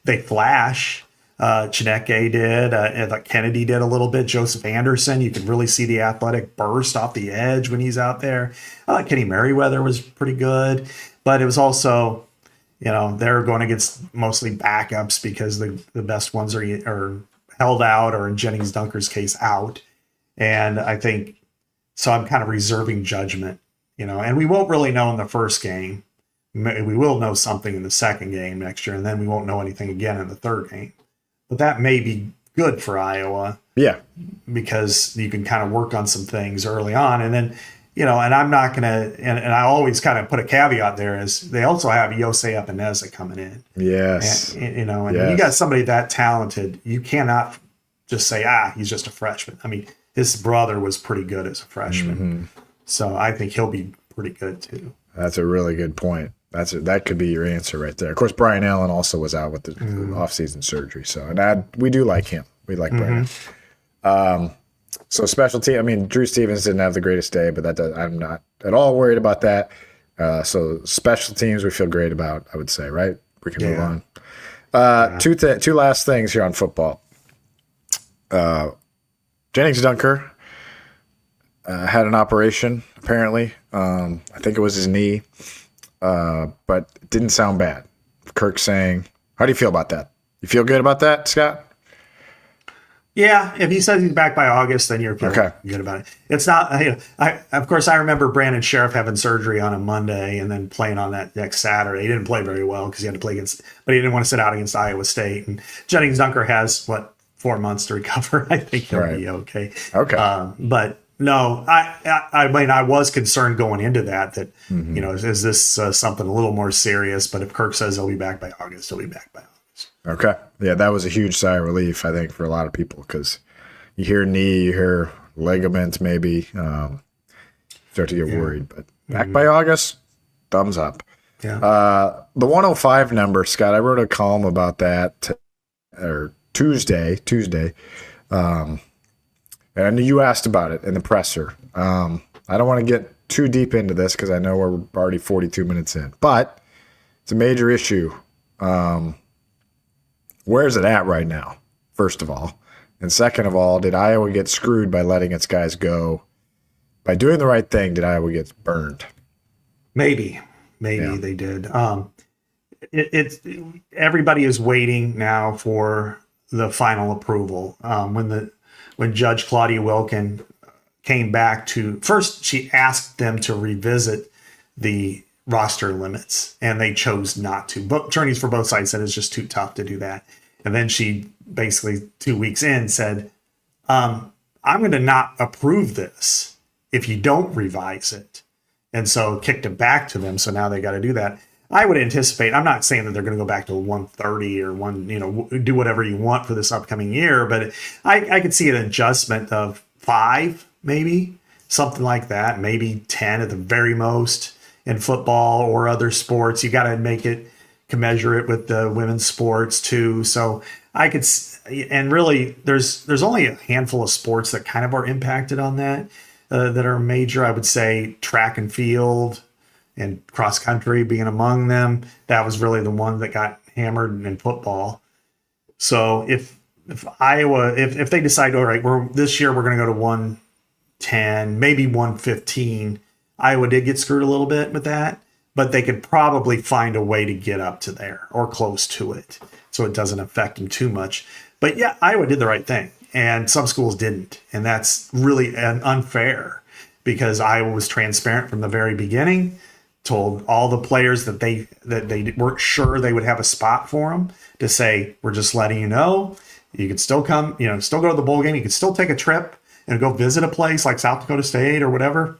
They flash, Chineke did. I thought Kennedy did a little bit. Joseph Anderson, you could really see the athletic burst off the edge when he's out there. I thought Kenny Merriweather was pretty good, but it was also, they're going against mostly backups because the best ones are held out, or in Jennings Dunker's case, out. And I think, so I'm kind of reserving judgment, and we won't really know in the first game. We will know something in the second game next year, and then we won't know anything again in the third game. But that may be good for Iowa. Yeah. Because you can kind of work on some things early on. And then, and I'm not going to, and I always kind of put a caveat there, is they also have 𝗀cie 𝗶𝗶𝗶𝗍 coming in. Yes. And when you got somebody that talented, you cannot just say, he's just a freshman. I mean, his brother was pretty good as a freshman. Mm-hmm. So I think he'll be pretty good too. That's a really good point. That could be your answer right there. Of course, Brian Allen also was out with the off-season surgery. So, and we do like him. We like Brian. So special team. I mean, Drew Stevens didn't have the greatest day, but I'm not at all worried about that. So special teams we feel great about, I would say, right? We can move on. Two last things here on football. Jennings Dunker had an operation, apparently. I think it was his knee. But it didn't sound bad. Kirk saying, how do you feel about that? You feel good about that, Scott? Yeah, if he says he's back by August, then you're feeling good about it. It's not, of course, I remember Brandon Sheriff having surgery on a Monday and then playing on that next Saturday. He didn't play very well because he had to play but he didn't want to sit out against Iowa State. And Jennings Dunker has, 4 months to recover. I think he'll be okay. Okay. But no, I mean, I was concerned going into that, is this something a little more serious? But if Kirk says he'll be back by August, he'll be back by August. Okay. Yeah, that was a huge sigh of relief, I think, for a lot of people, because you hear knee, you hear ligament, maybe start to get worried. But back by August, thumbs up. Yeah. The 105 number, Scott, I wrote a column about that Tuesday. And you asked about it in the presser. I don't want to get too deep into this because I know we're already 42 minutes in. But it's a major issue. Where's it at right now, first of all? And second of all, did Iowa get screwed by letting its guys go? By doing the right thing, did Iowa get burned? Maybe they did. Everybody is waiting now for the final approval. When Judge 𝗀cie𝗶𝗶𝗶 came back first she asked them to revisit the roster limits, and they chose not to. But attorneys for both sides said it's just too tough to do that. And then she basically 2 weeks in said, I'm going to not approve this if you don't revise it. And so kicked it back to them. So now they got to do that. I would anticipate, I'm not saying that they're going to go back to 130 or do whatever you want for this upcoming year, but I could see an adjustment of 5, maybe something like that, maybe 10 at the very most in football or other sports. You got to make it commensurate with the women's sports too. So I could, and really there's only a handful of sports that kind of are impacted on that, that are major. I would say track and field and cross country being among them. That was really the one that got hammered in football. So if Iowa, if they decide, all right, this year we're going to go to 110, maybe 115, Iowa did get screwed a little bit with that, but they could probably find a way to get up to there or close to it, so it doesn't affect them too much. But yeah, Iowa did the right thing, and some schools didn't, and that's really unfair because Iowa was transparent from the very beginning, told all the players that they weren't sure they would have a spot for them, to say, we're just letting you know, you can still come, still go to the bowl game, you can still take a trip and go visit a place like South Dakota State or whatever.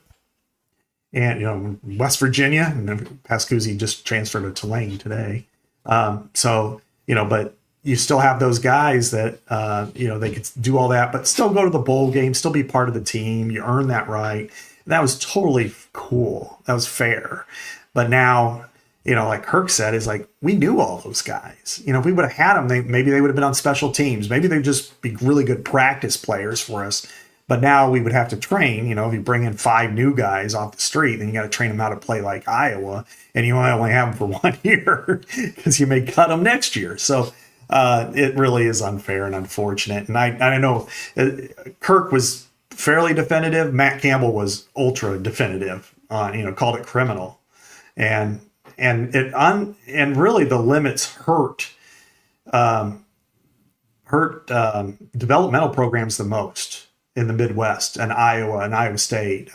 And, West Virginia, and then 𝗀cie just transferred to Tulane today. But you still have those guys that, they could do all that, but still go to the bowl game, still be part of the team. You earn that right. And that was totally cool. That was fair. But now, like Kirk said, is like, we knew all those guys. If we would have had them, maybe they would have been on special teams. Maybe they'd just be really good practice players for us. But now we would have to train, if you bring in 5 new guys off the street, then you got to train them how to play like Iowa, and you only have them for 1 year because you may cut them next year. So it really is unfair and unfortunate. And I know Kirk was fairly definitive. Matt Campbell was ultra definitive. Called it criminal, and really the limits hurt developmental programs the most in the Midwest, and Iowa and Iowa State,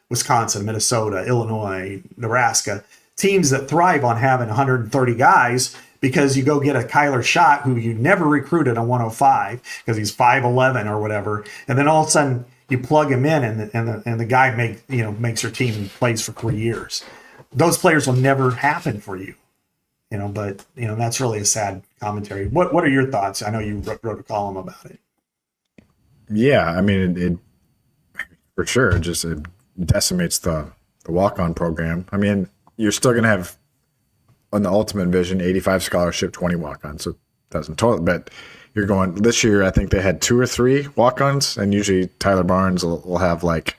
Wisconsin, Minnesota, Illinois, Nebraska, teams that thrive on having 130 guys, because you go get a Kyler Schott who you never recruited on 105 because he's 5'11" or whatever, and then all of a sudden you plug him in and the guy makes your team and plays for 3 years. Those players will never happen for you, but that's really a sad commentary. What are your thoughts? I know you wrote a column about it. Yeah, I mean, it for sure it decimates the walk-on program. I mean, you're still going to have, on the ultimate vision, 85 scholarship, 20 walk-ons. So it doesn't totally, but you're going this year, I think they had 2 or 3 walk-ons, and usually Tyler Barnes will have like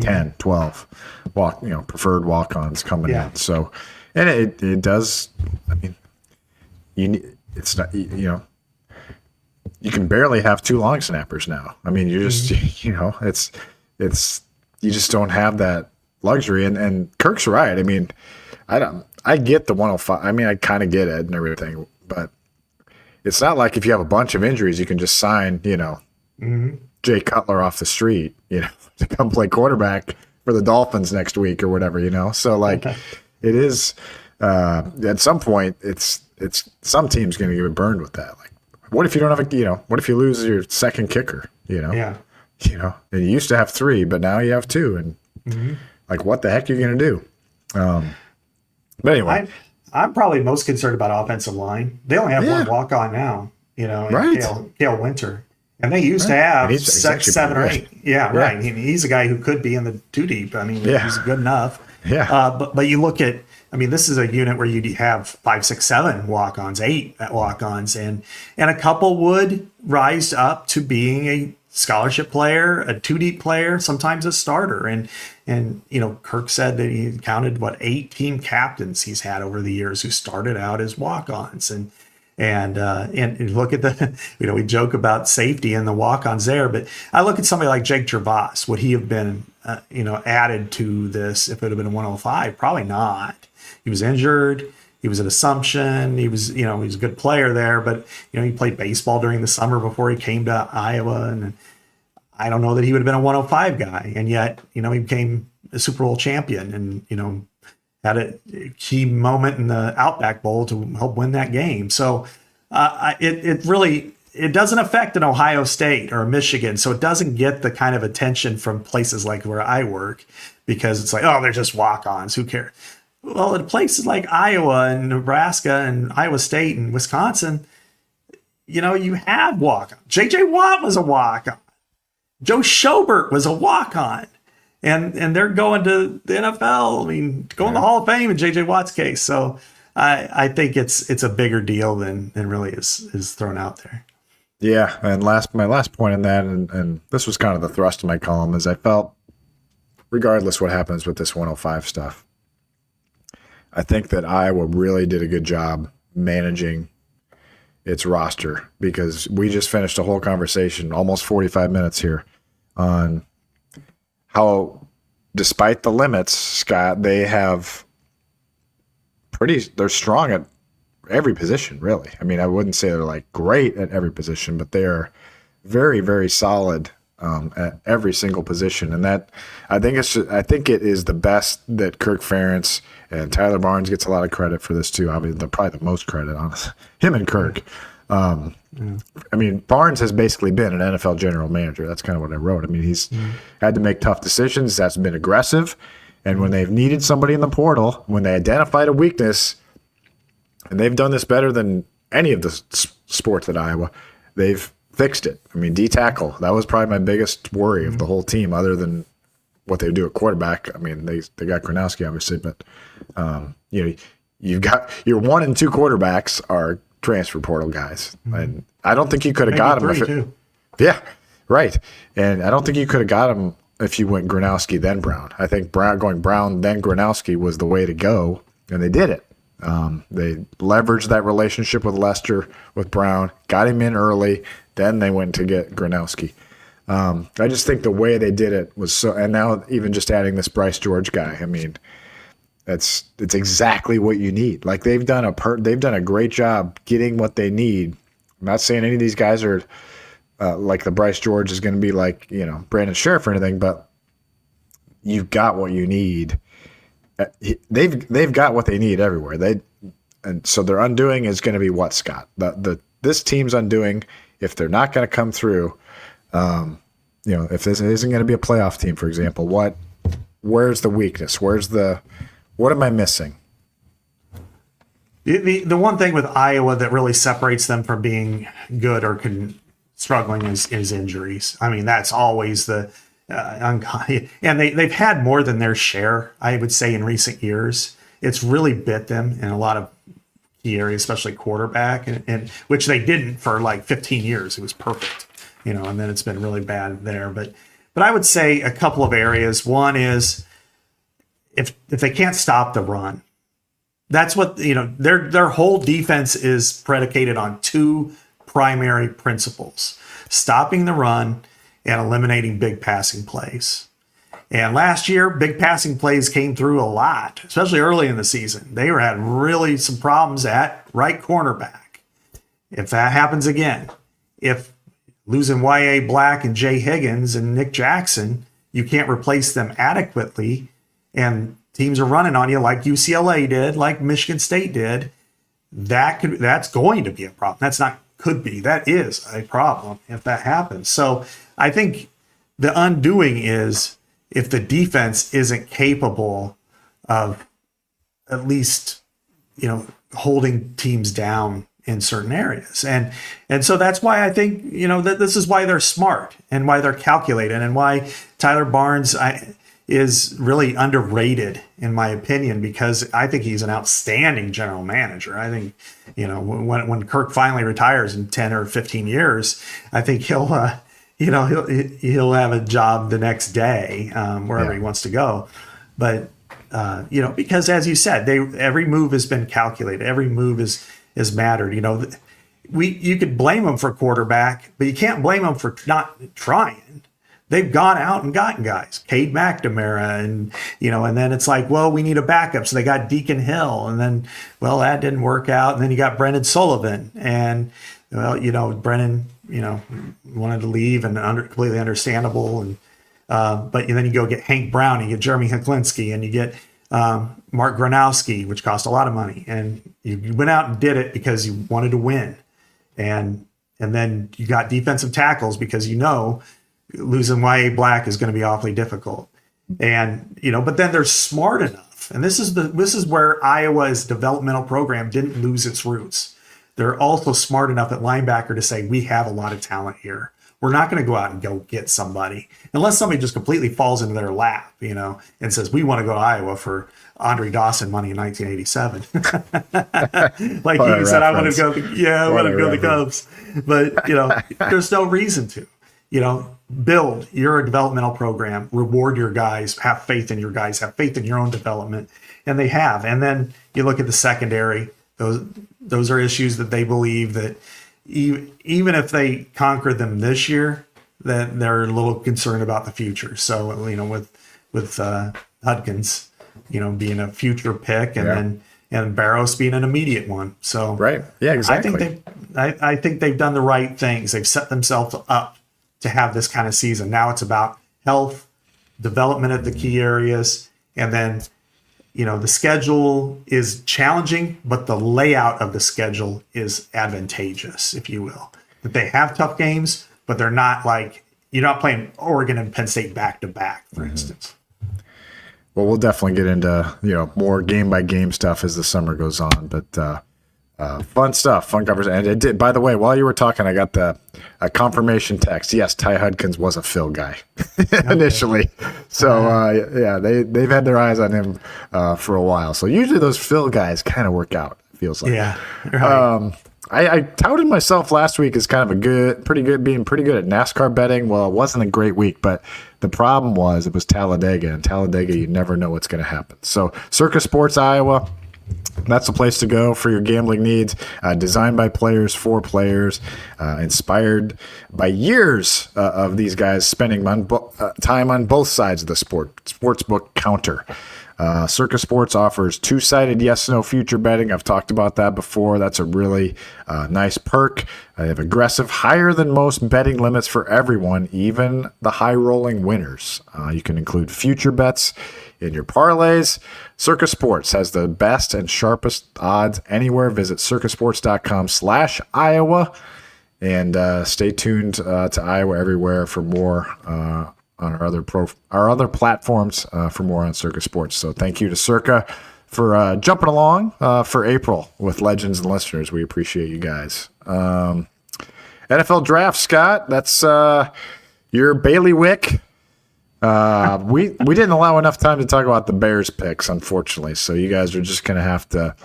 10, 12 preferred walk-ons coming in. So, and it does, I mean, it's not, you can barely have 2 long snappers now. I mean, you're just, it's you just don't have that luxury. And Kirk's right. I mean, I get the 105. I mean, I kind of get it and everything, but it's not like if you have a bunch of injuries, you can just sign, Jay Cutler off the street, to come play quarterback for the Dolphins next week or whatever, So like, it is at some point, it's some team's going to get burned with that. Like, what if you don't have what if you lose your second kicker? Yeah. And you used to have 3, but now you have 2, and like, what the heck are you going to do? But anyway, I'm probably most concerned about offensive line. They only have 1 walk-on now, right? Cale Winter, and they used to have he's 6, 7, or 8. Yeah, right. He's a guy who could be in the 2 deep. I mean, he's good enough. Yeah. But you look at, I mean, this is a unit where you'd have 5, 6, 7 walk-ons, 8 walk-ons, and a couple would rise up to being a scholarship player, a 2 deep player, sometimes a starter. And Kirk said that he counted 8 team captains he's had over the years who started out as walk-ons. And look at the, we joke about safety and the walk-ons there, but I look at somebody like Jake Gervais. Would he have been, added to this if it had been a 105? Probably not. He was injured. He was an assumption. He was, he was a good player there, but, he played baseball during the summer before he came to Iowa. And I don't know that he would have been a 105 guy. And yet, he became a Super Bowl champion and, had a key moment in the Outback Bowl to help win that game. So it doesn't affect an Ohio State or a Michigan. So it doesn't get the kind of attention from places like where I work, because it's like, oh, they're just walk-ons. Who cares? Well, in places like Iowa and Nebraska and Iowa State and Wisconsin, you have walk-on. J.J. Watt was a walk-on. Joe Schobert was a walk-on. And they're going to the NFL. I mean, going to the Hall of Fame in J.J. Watt's case. So I think it's a bigger deal than really is thrown out there. Yeah, and my last point in that, and this was kind of the thrust of my column, is I felt, regardless what happens with this 105 stuff, I think that Iowa really did a good job managing its roster, because we just finished a whole conversation, almost 45 minutes here, on how, despite the limits, Scott, they're strong at every position, really. I mean, I wouldn't say they're like great at every position, but they're very, very solid at every single position. And that, I think it is the best that Kirk Ferentz, and Tyler Barnes gets a lot of credit for this too. Obviously, probably the most credit, honestly. Him and Kirk. I mean, Barnes has basically been an NFL general manager. That's kind of what I wrote. I mean, he's had to make tough decisions. That's been aggressive. And when they've needed somebody in the portal, when they identified a weakness, and they've done this better than any of the sports at Iowa, they've fixed it. I mean, D-tackle, that was probably my biggest worry of the whole team, other than what they do at quarterback. I mean, they got 𝗀𝗏𝗏𝗄, obviously, but you've got your 1 and 2 quarterbacks are transfer portal guys, and I don't think you could have got him. Yeah, right. And I don't think you could have got him if you went 𝗀𝗏𝗏𝗄 then Brown. I think going Brown then 𝗀𝗏𝗄𝗏 was the way to go, and they did it. They leveraged that relationship with Lester, with Brown, got him in early. Then they went to get 𝗀𝗏𝗄𝗏. I just think the way they did it was so. And now even just adding this Bryce George guy, I mean, it's exactly what you need. Like they've done a great job getting what they need. I'm not saying any of these guys are like the Bryce George is going to be like Brandon Sheriff or anything, but you've got what you need. They've got what they need everywhere. And so their undoing is going to be what, Scott? This team's undoing, if they're not going to come through, if this isn't going to be a playoff team, for example, where's the weakness? What am I missing? The one thing with Iowa that really separates them from being good or struggling is injuries. I mean, that's always the and they've had more than their share, I would say, in recent years. It's really bit them in a lot of key areas, especially quarterback, and which they didn't for like 15 years. It was perfect, and then it's been really bad there. But I would say a couple of areas. One is if they can't stop the run, that's what their whole defense is predicated on two primary principles: stopping the run and eliminating big passing plays. And last year, big passing plays came through a lot, especially early in the season. They had really some problems at right cornerback. If that happens again, if losing Y.A. Black and Jay Higgins and Nick Jackson, you can't replace them adequately, and teams are running on you like UCLA did, like Michigan State did, that's going to be a problem. That's not could be. That is a problem if that happens. So I think the undoing is if the defense isn't capable of at least, holding teams down in certain areas. And so that's why I think, that this is why they're smart and why they're calculated and why Tyler Barnes is really underrated, in my opinion, because I think he's an outstanding general manager. I think, when Kirk finally retires in 10 or 15 years, I think he'll have a job the next day, wherever he wants to go. But, because as you said, every move has been calculated. Every move is mattered. You could blame them for quarterback, but you can't blame them for not trying. They've gone out and gotten guys, Cade McNamara, and then it's like, well, we need a backup. So they got Deacon Hill, and then, well, that didn't work out. And then you got Brendan Sullivan, and, well, Brennan, wanted to leave, and completely understandable. And but then you go get Hank Brown, and you get Jeremy Heklinski, and you get Mark Gronowski, which cost a lot of money, and you went out and did it because you wanted to win, and then you got defensive tackles because losing Y.A. Black is going to be awfully difficult. And, but then they're smart enough. And this is where Iowa's developmental program didn't lose its roots. They're also smart enough at linebacker to say, we have a lot of talent here. We're not going to go out and go get somebody unless somebody just completely falls into their lap, and says, we want to go to Iowa for Andre Dawson money in 1987. Like he said, I want to go to the Cubs. But, there's no reason to. Build your developmental program, reward your guys, have faith in your guys, have faith in your own development. And they have. And then you look at the secondary, those are issues that they believe that even if they conquer them this year, that they're a little concerned about the future. So, with Hudkins, being a future pick and Barros being an immediate one. So right. Yeah, exactly. I think they've done the right things. They've set themselves up to have this kind of season. Now it's about health, development of the key areas, and then, the schedule is challenging, but the layout of the schedule is advantageous, if you will. That they have tough games, but they're not like, you're not playing Oregon and Penn State back to back, for instance. Well, we'll definitely get into, more game by game stuff as the summer goes on, but fun stuff, fun conversation. And it did, by the way, while you were talking, I got a confirmation text. Yes, Ty Hudkins was a Phil guy initially. So, they've had their eyes on him for a while. So usually those Phil guys kind of work out, it feels like. Yeah. Right. I touted myself last week as kind of being pretty good at NASCAR betting. Well, it wasn't a great week, but the problem was it was Talladega, and Talladega, you never know what's going to happen. So Circa Sports Iowa, That's the place to go for your gambling needs. Designed by players for players, inspired by years of these guys spending time on both sides of the sportsbook counter. Circa Sports offers two-sided yes/no future betting. I've talked about that before. That's a really nice perk. They have aggressive, higher than most betting limits for everyone, even the high-rolling winners. You can include future bets in your parlays. Circa Sports has the best and sharpest odds anywhere. Visit circasports.com/Iowa and stay tuned to Iowa Everywhere for more on our other platforms for more on Circa Sports. So thank you to Circa for jumping along for April with legends and listeners. We appreciate you guys. NFL draft, Scott. That's your bailiwick. We didn't allow enough time to talk about the Bears picks, unfortunately. So you guys are just going to have to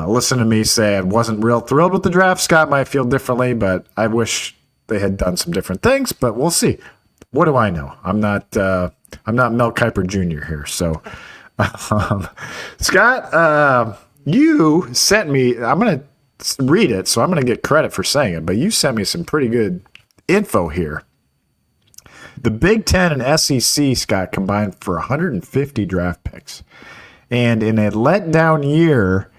listen to me say I wasn't real thrilled with the draft. Scott might feel differently, but I wish they had done some different things. But we'll see. What do I know? I'm not Mel Kiper Jr. here. So, Scott, you sent me. I'm going to read it, so I'm going to get credit for saying it. But you sent me some pretty good info here. The Big Ten and SEC, Scott, combined for 150 draft picks. And in a letdown year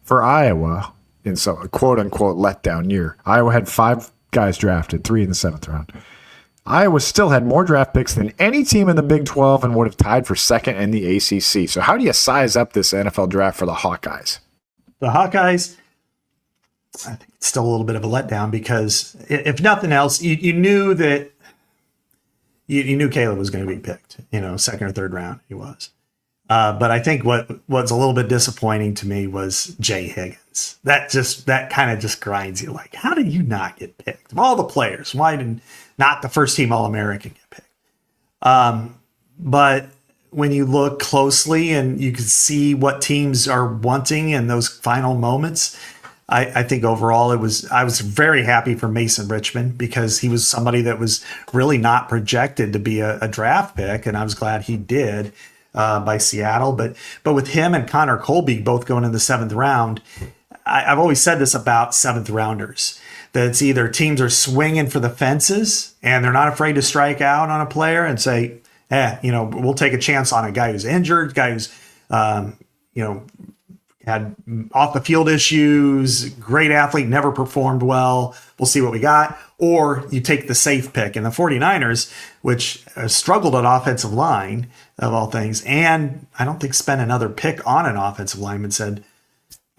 for Iowa, in so a quote-unquote letdown year, Iowa had 5 guys drafted, 3 in the 7th round. Iowa still had more draft picks than any team in the Big 12 and would have tied for second in the ACC. So how do you size up this NFL draft for the Hawkeyes? The Hawkeyes, I think it's still a little bit of a letdown because if nothing else, you knew that you knew Caleb was going to be picked, second or third round he was. But I think what's a little bit disappointing to me was Jay Higgins. That kind of just grinds you. Like, how did you not get picked? Of all the players, why didn't not the first team All-American get picked? But when you look closely and you can see what teams are wanting in those final moments, I think overall I was very happy for Mason Richmond because he was somebody that was really not projected to be a draft pick, and I was glad he did by Seattle. But with him and Connor Colby both going in the 7th round, I've always said this about 7th rounders, that it's either teams are swinging for the fences and they're not afraid to strike out on a player and say, we'll take a chance on a guy who's injured, guy who's, had off the field issues, great athlete, never performed well. We'll see what we got. Or you take the safe pick. And the 49ers, which struggled at offensive line of all things, and I don't think spent another pick on an offensive lineman, said,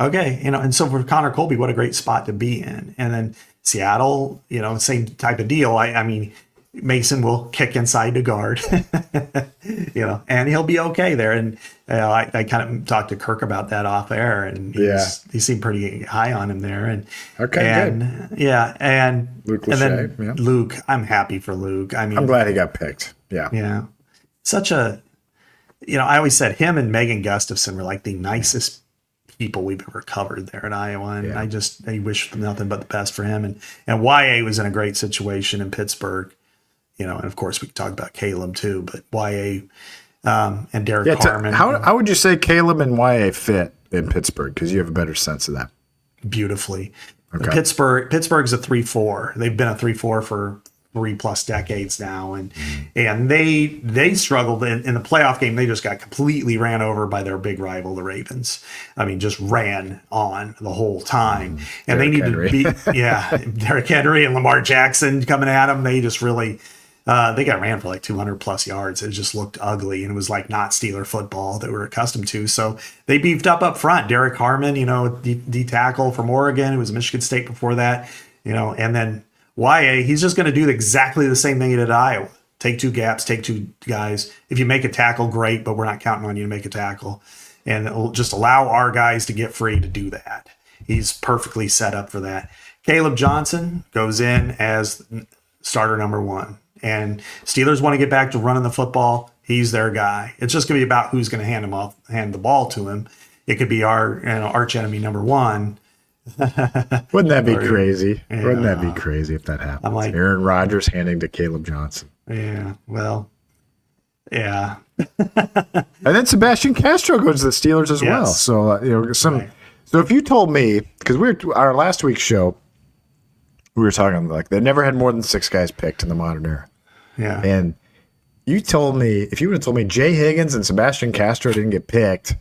okay, and so for Connor Colby, what a great spot to be in. And then Seattle, same type of deal. I mean, Mason will kick inside to guard, and he'll be okay there. And I kind of talked to Kirk about that off air, and he seemed pretty high on him there. And good. Yeah, and Luke and then Lachey, Luke, I'm happy for Luke. I mean, I'm glad he got picked. Yeah, such a, I always said him and Megan Gustafson were like the nicest people we've ever covered there at Iowa, and I wish nothing but the best for him. And YA was in a great situation in Pittsburgh. And of course we can talk about Caleb too, but YA and Derek Harmon. How would you say Caleb and YA fit in Pittsburgh? Because you have a better sense of that. Beautifully. Okay. Pittsburgh's a 3-4. They've been a 3-4 for 3+ decades now, and they struggled in the playoff game. They just got completely ran over by their big rival, the Ravens. I mean, just ran on the whole time, and Derrick they needed Henry. to beat Derrick Henry and Lamar Jackson coming at them. They just really they got ran for like 200+ yards. It just looked ugly, and it was like not Steeler football that we're accustomed to. So they beefed up front. Derek Harmon, D tackle from Oregon, who was Michigan State before that, and then YA, he's just going to do exactly the same thing he did at Iowa. Take 2 gaps, take 2 guys. If you make a tackle, great, but we're not counting on you to make a tackle. And it'll just allow our guys to get free to do that. He's perfectly set up for that. Caleb Johnson goes in as starter number 1. And Steelers want to get back to running the football. He's their guy. It's just going to be about who's going to hand the ball to him. It could be our arch enemy number 1. Wouldn't that be crazy? Wouldn't that be crazy if that happened? I'm like, Aaron Rodgers handing to Caleb Johnson. Yeah, well, yeah. And then Sebastian Castro goes to the Steelers as well. So So if you told me, because our last week's show, we were talking like they never had more than 6 guys picked in the modern era. Yeah. And you told me, if you would have told me Jay Higgins and Sebastian Castro didn't get picked,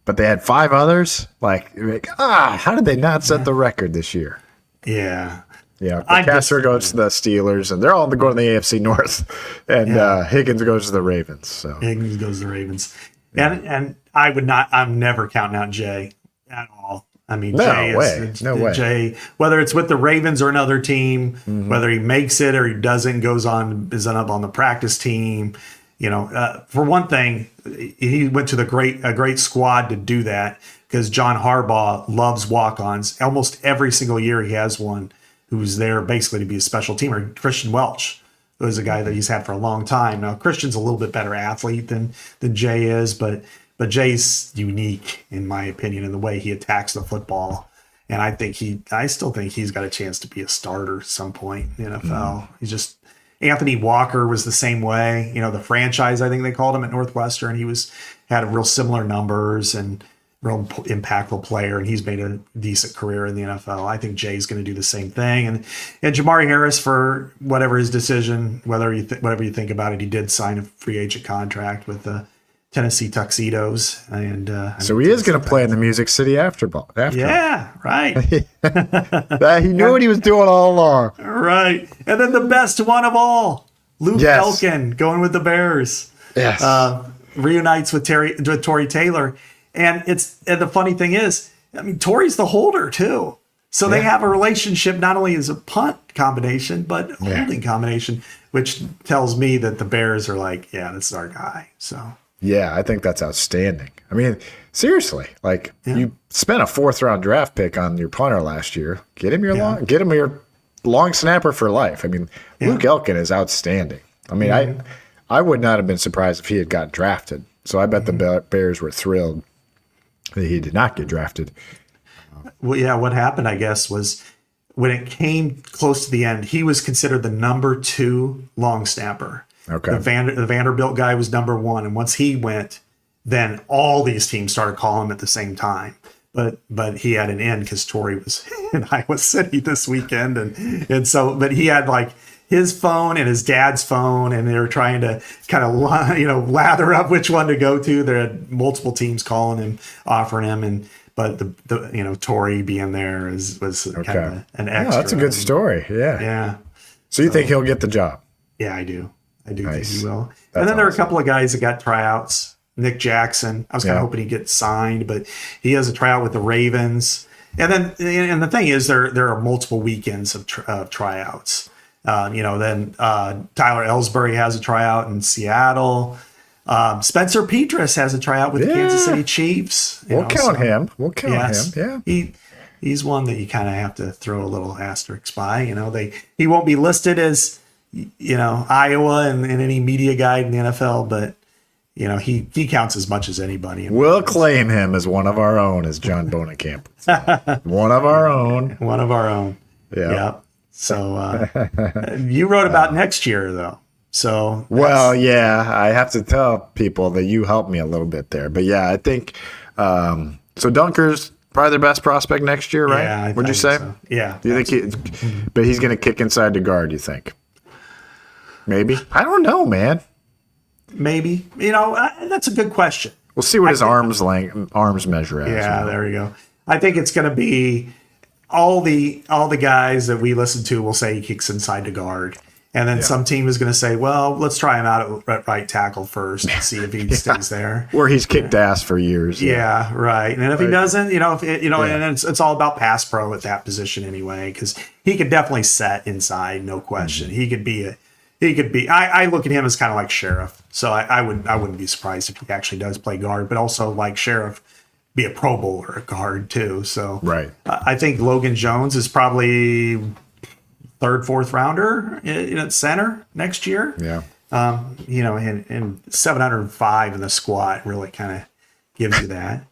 but they had 5 others, how did they not set the record this year? Yeah. Yeah, Castro goes to the Steelers, and they're all going to the AFC North, and Higgins goes to the Ravens. So Higgins goes to the Ravens, and I'm never counting out Jay at all. I mean, no way. Jay, whether it's with the Ravens or another team, whether he makes it or he doesn't, is up on the practice team. For one thing, he went to a great squad to do that because John Harbaugh loves walk-ons. Almost every single year he has one who's there basically to be a special teamer. Christian Welch, who is a guy that he's had for a long time. Now, Christian's a little bit better athlete than Jay is, but Jay's unique, in my opinion, in the way he attacks the football. And I still think he's got a chance to be a starter at some point in the NFL. He's just, Anthony Walker was the same way. The franchise, I think they called him at Northwestern. He had real similar numbers and real impactful player, and he's made a decent career in the NFL. I think Jay's going to do the same thing. And Jamari Harris, for whatever his decision, whatever you think about it, he did sign a free agent contract with the Tennessee Tuxedos, and so he is going to play in the Music City after. Yeah, right. He knew what he was doing all along. Right, and then the best one of all, Luke Elkin, going with the Bears. Yes, reunites with Tory Taylor. And the funny thing is, I mean, Torrey's the holder too. So they have a relationship not only as a punt combination, but holding combination, which tells me that the Bears are like, yeah, this is our guy. So yeah, I think that's outstanding. I mean, seriously, you spent a 4th round draft pick on your punter last year. Get him your long snapper for life. I mean, Luke Elkin is outstanding. I mean, I would not have been surprised if he had got drafted. So I bet the Bears were thrilled that he did not get drafted. Well, yeah, what happened, I guess, was when it came close to the end, he was considered the number 2 long snapper. Okay. The Vanderbilt guy was number 1. And once he went, then all these teams started calling him at the same time. But he had an end because Torrey was in Iowa City this weekend. And so, but he had his phone and his dad's phone, and they were trying to kind of, lather up which one to go to. There had multiple teams calling him, offering him, but the Torrey being there was kind of an extra. Oh, that's a good story. Yeah. Yeah. So you think he'll get the job? Yeah, I do. I do nice. think he will. That's and then there are a awesome. couple of guys that got tryouts. Nick Jackson. I was kind of hoping he'd get signed, but he has a tryout with the Ravens. And then, the thing is, there are multiple weekends of tryouts. Then Tyler Ellsbury has a tryout in Seattle. Spencer Petras has a tryout with the Kansas City Chiefs. We'll count him. Yeah. He's one that you kind of have to throw a little asterisk by. He won't be listed as Iowa and any media guide in the NFL, but he counts as much as anybody. We'll claim him as one of our own, as John Bonacamp would say. One of our own. One of our own. Yeah. Yep. So you wrote about next year, though. So I have to tell people that you helped me a little bit there. But yeah, I think so. Dunker's probably their best prospect next year, right? Yeah, would you say? So. Yeah. Do you think but he's going to kick inside the guard? You think? Maybe. I don't know, man. Maybe. That's a good question. We'll see what his arms measure as. Yeah, there you go. I think it's going to be all the guys that we listen to will say he kicks inside the guard. And then some team is going to say, well, let's try him out at right tackle first and see if he stays there. Where he's kicked ass for years. Yeah, right. And if he doesn't, and it's all about pass pro at that position anyway, because he could definitely set inside, no question. Mm-hmm. He could be. I look at him as kind of like Sheriff, so I wouldn't be surprised if he actually does play guard, but also like Sheriff, be a Pro Bowler at guard too. So right. I think Logan Jones is probably 3rd, 4th rounder at center next year. Yeah. And 705 in the squat really kind of gives you that.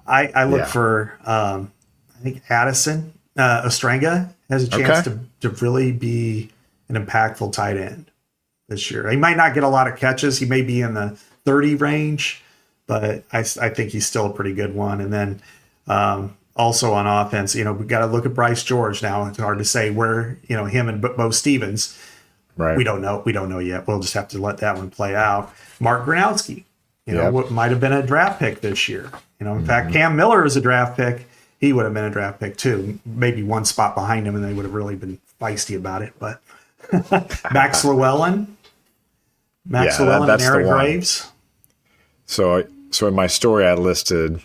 I look for I think Addison Ostrenga has a chance to really be an impactful tight end. this year. He might not get a lot of catches. He may be in the 30 range, but I think he's still a pretty good one. And then also on offense, we got to look at Bryce George now. It's hard to say where, him and Bo Stevens. Right. We don't know yet. We'll just have to let that one play out. Mark Gronowski, what might have been a draft pick this year. In fact, Cam Miller is a draft pick. He would have been a draft pick too. Maybe one spot behind him, and they would have really been feisty about it. But Max Llewellyn and Aaron Graves. So in my story, I listed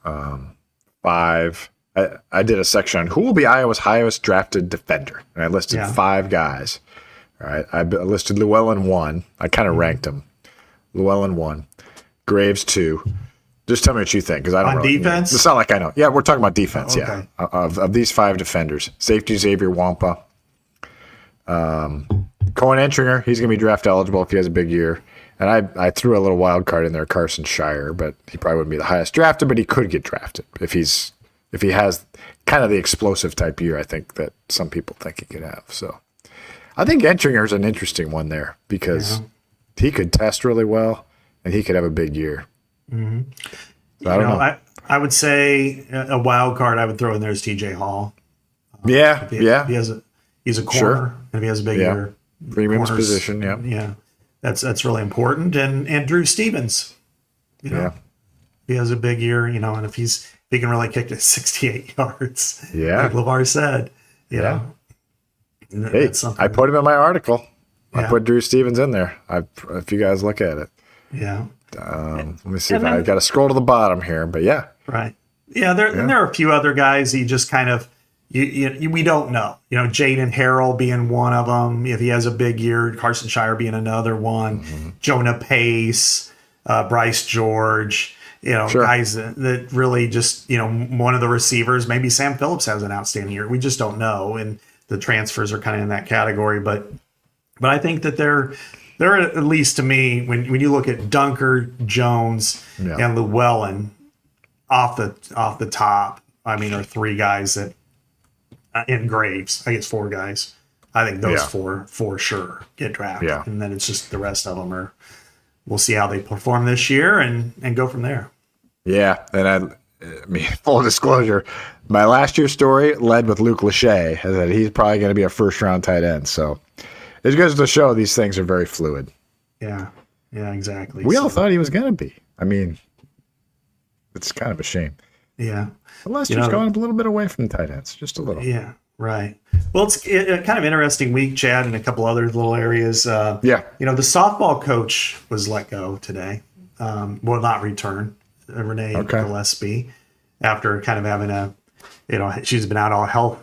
5. I did a section on who will be Iowa's highest drafted defender, and I listed 5 guys. All right, I listed Llewellyn 1. I kind of ranked them. Llewellyn 1, Graves 2. Just tell me what you think, because I don't know. On defense? It's not like I know. Yeah, we're talking about defense. Oh, okay. Yeah, of these 5 defenders, safety 𝗀𝗡𝗋𝗄. Cohen Entringer, he's going to be draft eligible if he has a big year. And I threw a little wild card in there, Carson Shire, but he probably wouldn't be the highest drafted, but he could get drafted if he has kind of the explosive type year I think that some people think he could have. So I think Entringer's an interesting one there because he could test really well and he could have a big year. Mm-hmm. So I don't know. I would say a wild card I would throw in there is TJ Hall. If he's a corner, and if he has a big year, premium's position, yeah, that's really important. And Drew Stevens, he has a big year, and if he can really kick to 68 yards, like LeVar said, Hey, I put him in my article. I put Drew Stevens in there. If you guys look at it, let me see if I got to scroll to the bottom here, but right, there are a few other guys he just kind of. We don't know. Jaden Harrell being one of them. If he has a big year, Carson Shire being another one. Jonah Pace, Bryce George. Guys that really just one of the receivers. Maybe Sam Phillips has an outstanding year. We just don't know, and the transfers are kind of in that category. But I think that they're at least to me when you look at Dunker, Jones, and Llewellyn off the top. I mean, are 3 guys that. In Graves, I guess 4 guys. I think those 4 for sure get drafted, and then it's just the rest of them are. We'll see how they perform this year and go from there. Yeah, and I mean, full disclosure, my last year's story led with 𝗀𝗚liche, that he's probably going to be a first-round tight end. So it goes to show these things are very fluid. Yeah, exactly. We all thought he was going to be. I mean, it's kind of a shame. Yeah. Lester's going a little bit away from tight ends, just a little. Yeah, right. Well, it's a kind of interesting week, Chad, in a couple other little areas. The softball coach was let go today. Will not return, Renee Gillespie, after kind of having she's been out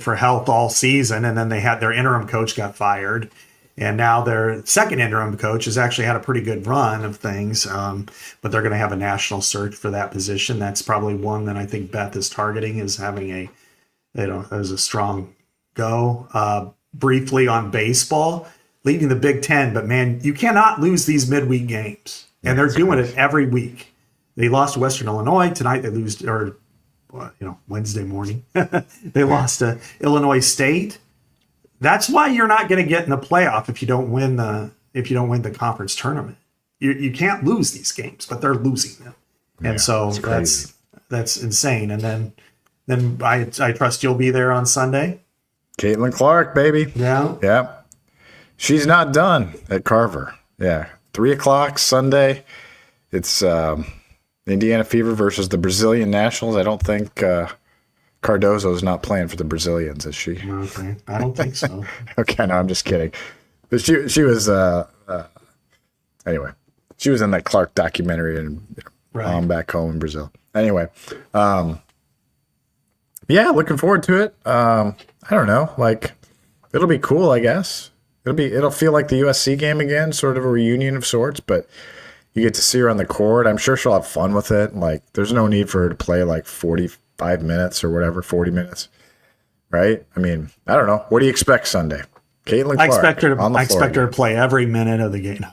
for health all season, and then they had their interim coach got fired. And now their second interim coach has actually had a pretty good run of things, but they're going to have a national search for that position. That's probably one that I think Beth is targeting as having as a strong go. Briefly on baseball, leading the Big Ten, but man, you cannot lose these midweek games, and they're doing it every week. They lost to Western Illinois tonight. They lose, Wednesday morning. They lost to Illinois State. That's why you're not going to get in the playoff if you don't win the conference tournament. You can't lose these games, but they're losing them, and so that's insane. And then I trust you'll be there on Sunday. Caitlin Clark, baby. Yeah. She's not done at Carver. 3:00 Sunday. It's Indiana Fever versus the Brazilian Nationals. I don't think. Cardozo's not playing for the Brazilians, is she? Okay, I don't think so. Okay, no, I'm just kidding. But she was anyway. She was in that Clark documentary and back home in Brazil. Anyway, looking forward to it. I don't know, it'll be cool, I guess. It'll feel like the USC game again, sort of a reunion of sorts, but you get to see her on the court. I'm sure she'll have fun with it. There's no need for her to play 45 minutes or whatever, 40 minutes, right? I mean, I don't know. What do you expect Sunday? Caitlin Clark. I expect her to play every minute of the game.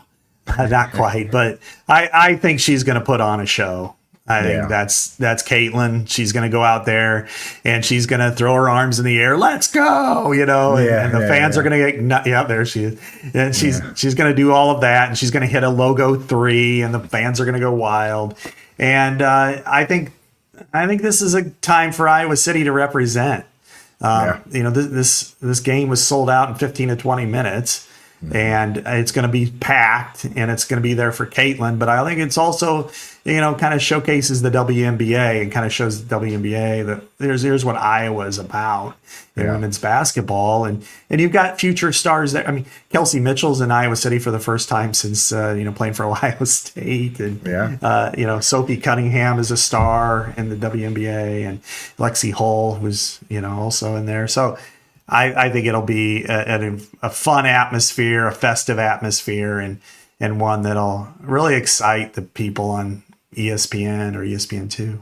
Not quite, but I think she's going to put on a show. I think that's Caitlin. She's going to go out there and she's going to throw her arms in the air. Let's go, and the fans are going to get there she is. And she's going to do all of that, and she's going to hit a logo 3, and the fans are going to go wild. And I think this is a time for Iowa City to represent. This game was sold out in 15 to 20 minutes. And it's going to be packed, and it's going to be there for Caitlin. But I think it's also, kind of showcases the WNBA and kind of shows the WNBA that here's what Iowa is about in women's basketball. And you've got future stars there. I mean, 𝗀•cie Mitchell's in Iowa City for the first time since, playing for Ohio State. And, Sophie Cunningham is a star in the WNBA, and Lexi Hull, who's, also in there. So, I think it'll be a fun atmosphere, a festive atmosphere, and one that'll really excite the people on ESPN or ESPN2.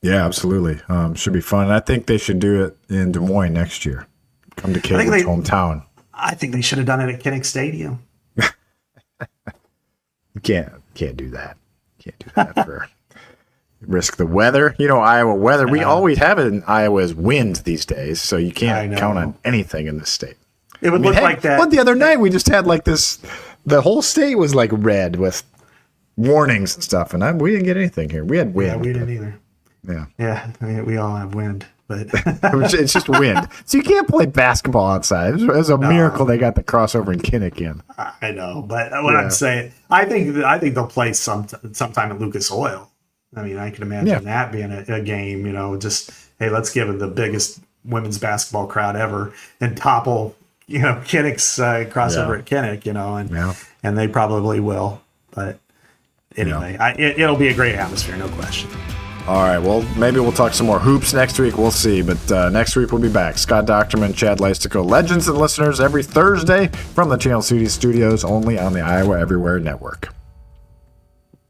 Yeah, absolutely. Should be fun. I think they should do it in Des Moines next year. Come to Caitlin's hometown. I think they should have done it at Kinnick Stadium. You can't do that. Can't do that for... Risk the weather. Iowa weather. We always have it in Iowa's wind these days, so you can't count on anything in this state. It would look like that. But the other night we just had like this, the whole state was like red with warnings and stuff, and we didn't get anything here. We had wind. Yeah, we didn't either. Yeah. Yeah, I mean, we all have wind, but it's just wind. So you can't play basketball outside. It's a miracle they got the crossover in Kinnick in. I know, but what I'm saying, I think they'll play sometime at Lucas Oil. I mean, I can imagine that being a game, just, hey, let's give it the biggest women's basketball crowd ever and topple, Kinnick's crossover at Kinnick, and they probably will. But anyway, it'll be a great atmosphere, no question. All right, well, maybe we'll talk some more hoops next week. We'll see. But next week we'll be back. Scott Dochterman, Chad Leistikow, legends and listeners every Thursday from the Channel City Studios, only on the Iowa Everywhere Network.